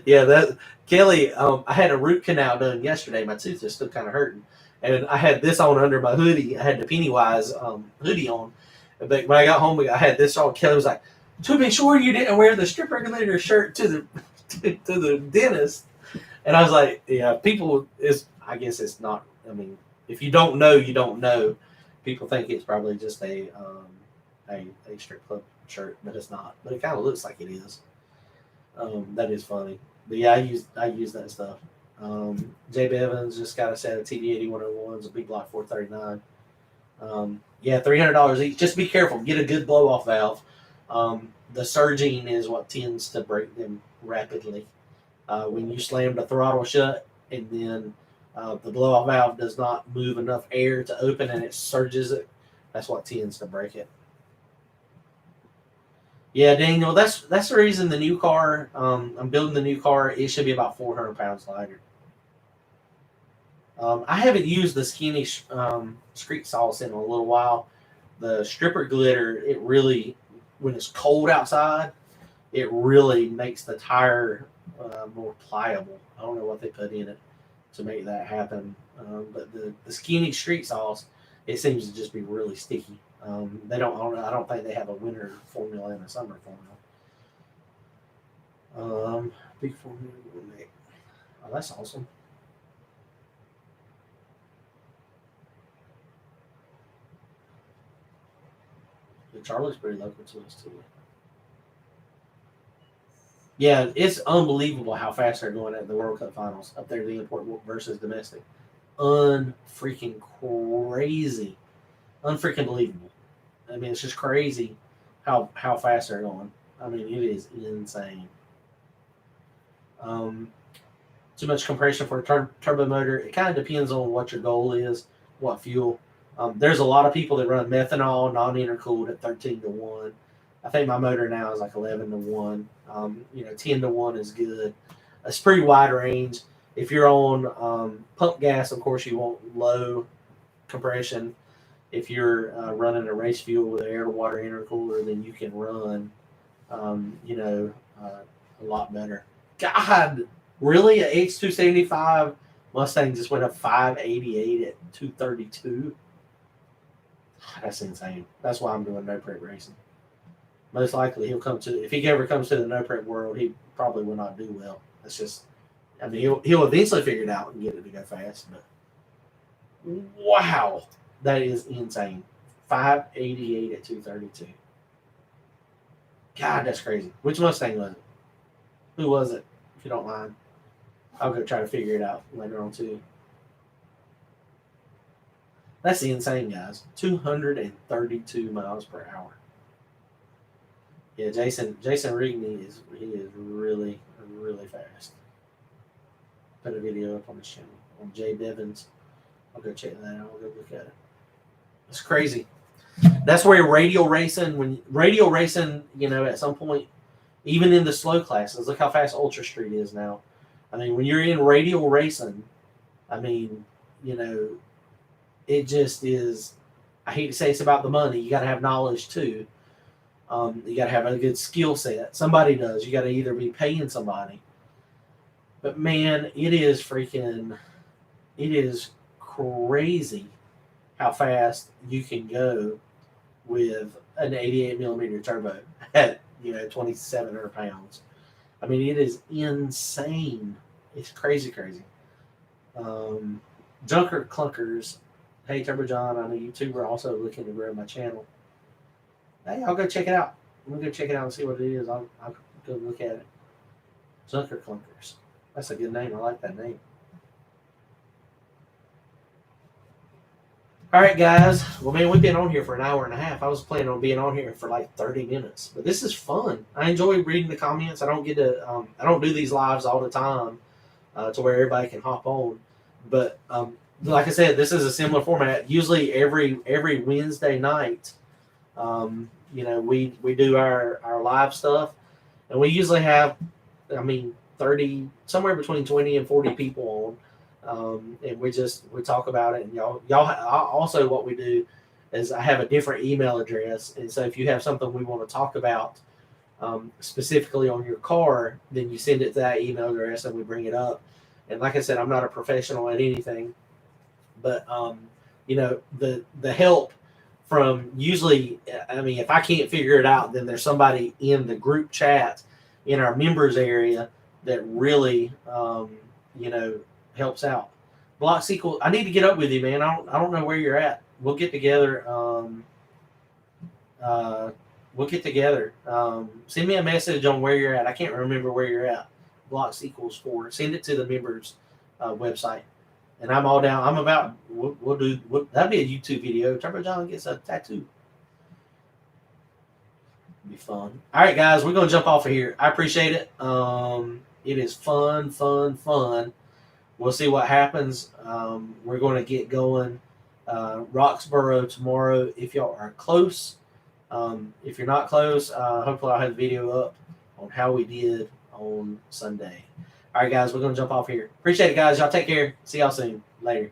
Speaker 1: Yeah, that Kelly. I had a root canal done yesterday. My tooth is still kind of hurting, and I had this on under my hoodie. I had the Pennywise hoodie on. But when I got home, I had this on. Kelly was like, "To be sure you didn't wear the stripper glitter shirt to the dentist." And I was like, "Yeah, people is. I guess it's not. I mean, if you don't know, you don't know. People think it's probably just a strip club shirt, but it's not. But it kind of looks like it is. That is funny. But yeah, I use that stuff. Jay Bevins just got a set of TD 8101s, a big block 439. Yeah, $300 each. Just be careful. Get a good blow off valve. The surging is what tends to break them rapidly. When you slam the throttle shut and then the blow off valve does not move enough air to open and it surges it, that's what tends to break it. Yeah, Daniel, that's the reason the new car, I'm building the new car, it should be about 400 pounds lighter. I haven't used the skinny street sauce in a little while. The stripper glitter, it really, when it's cold outside, it really makes the tire more pliable. I don't know what they put in it to make that happen. But the skinny street sauce, it seems to just be really sticky. I don't think they have a winter formula and a summer formula. Big formula. Oh, that's awesome. Charlie's pretty local to us too. Yeah, it's unbelievable how fast they're going at the World Cup finals up there, the import versus domestic. Unfreaking crazy. Unfreaking believable. I mean, it's just crazy how fast they're going. I mean, it is insane. Too much compression for a turbo motor. It kind of depends on what your goal is, what fuel. There's a lot of people that run methanol, non-intercooled at 13-1. I think my motor now is like 11-1. 10-1 is good. It's pretty wide range. If you're on pump gas, of course, you want low compression. If you're running a race fuel with an air-to-water intercooler, then you can run, a lot better. God, really? An H275 Mustang just went up 588 at 232? That's insane. That's why I'm doing no prep racing. Most likely if he ever comes to the no prep world, he probably will not do well. That's just, I mean, he'll eventually figure it out and get it to go fast. But wow, that is insane. 588 at 232. God, that's crazy. Which Mustang was it? Who was it? If you don't mind, I'll go try to figure it out later on too. That's insane, guys. 232 miles per hour. Yeah, Jason Rigney is really, really fast. Put a video up on his channel on Jay Bevins. I'll go check that out. I'll go look at it. It's crazy. That's where radial racing, at some point, even in the slow classes, look how fast Ultra Street is now. I mean, when you're in radial racing, I mean, it just is. I hate to say it's about the money. You got to have knowledge too. You got to have a good skill set. Somebody does. You got to either be paying somebody. But man, it is freaking. it is crazy how fast you can go with an 88 millimeter turbo at 2,700 pounds. I mean, it is insane. It's crazy, crazy. Um, Junker Clunkers. Hey, Turbo John, I know you two were also looking to grow my channel. Hey, I'll go check it out. I'm gonna go check it out and see what it is. I'll go look at it. Junker Clunkers. That's a good name. I like that name. All right, guys. Well, man, we've been on here for an hour and a half. I was planning on being on here for like 30 minutes, but this is fun. I enjoy reading the comments. I don't get to. I don't do these lives all the time to where everybody can hop on. But like I said, this is a similar format. Usually, every Wednesday night, we do our live stuff, and we usually have, 30, somewhere between 20 and 40 people on. And we talk about it, and y'all also, what we do is I have a different email address, and so if you have something we want to talk about specifically on your car, then you send it to that email address and we bring it up. And like I said, I'm not a professional at anything, but the help from, usually, if I can't figure it out, then there's somebody in the group chat in our members area that really helps out. Block sequel. I need to get up with you, man. I don't know where you're at. We'll get together. Send me a message on where you're at. I can't remember where you're at. Block sequels 4. Send it to the members website, and I'm all down. I'm about. We'll do. That'd be a YouTube video. Turbo John gets a tattoo. It'd be fun. All right, guys, we're gonna jump off of here. I appreciate it. It is fun. We'll see what happens. We're going to get going Roxborough tomorrow if y'all are close. If you're not close, hopefully I'll have the video up on how we did on Sunday. All right, guys, we're going to jump off here. Appreciate it, guys. Y'all take care. See y'all soon. Later.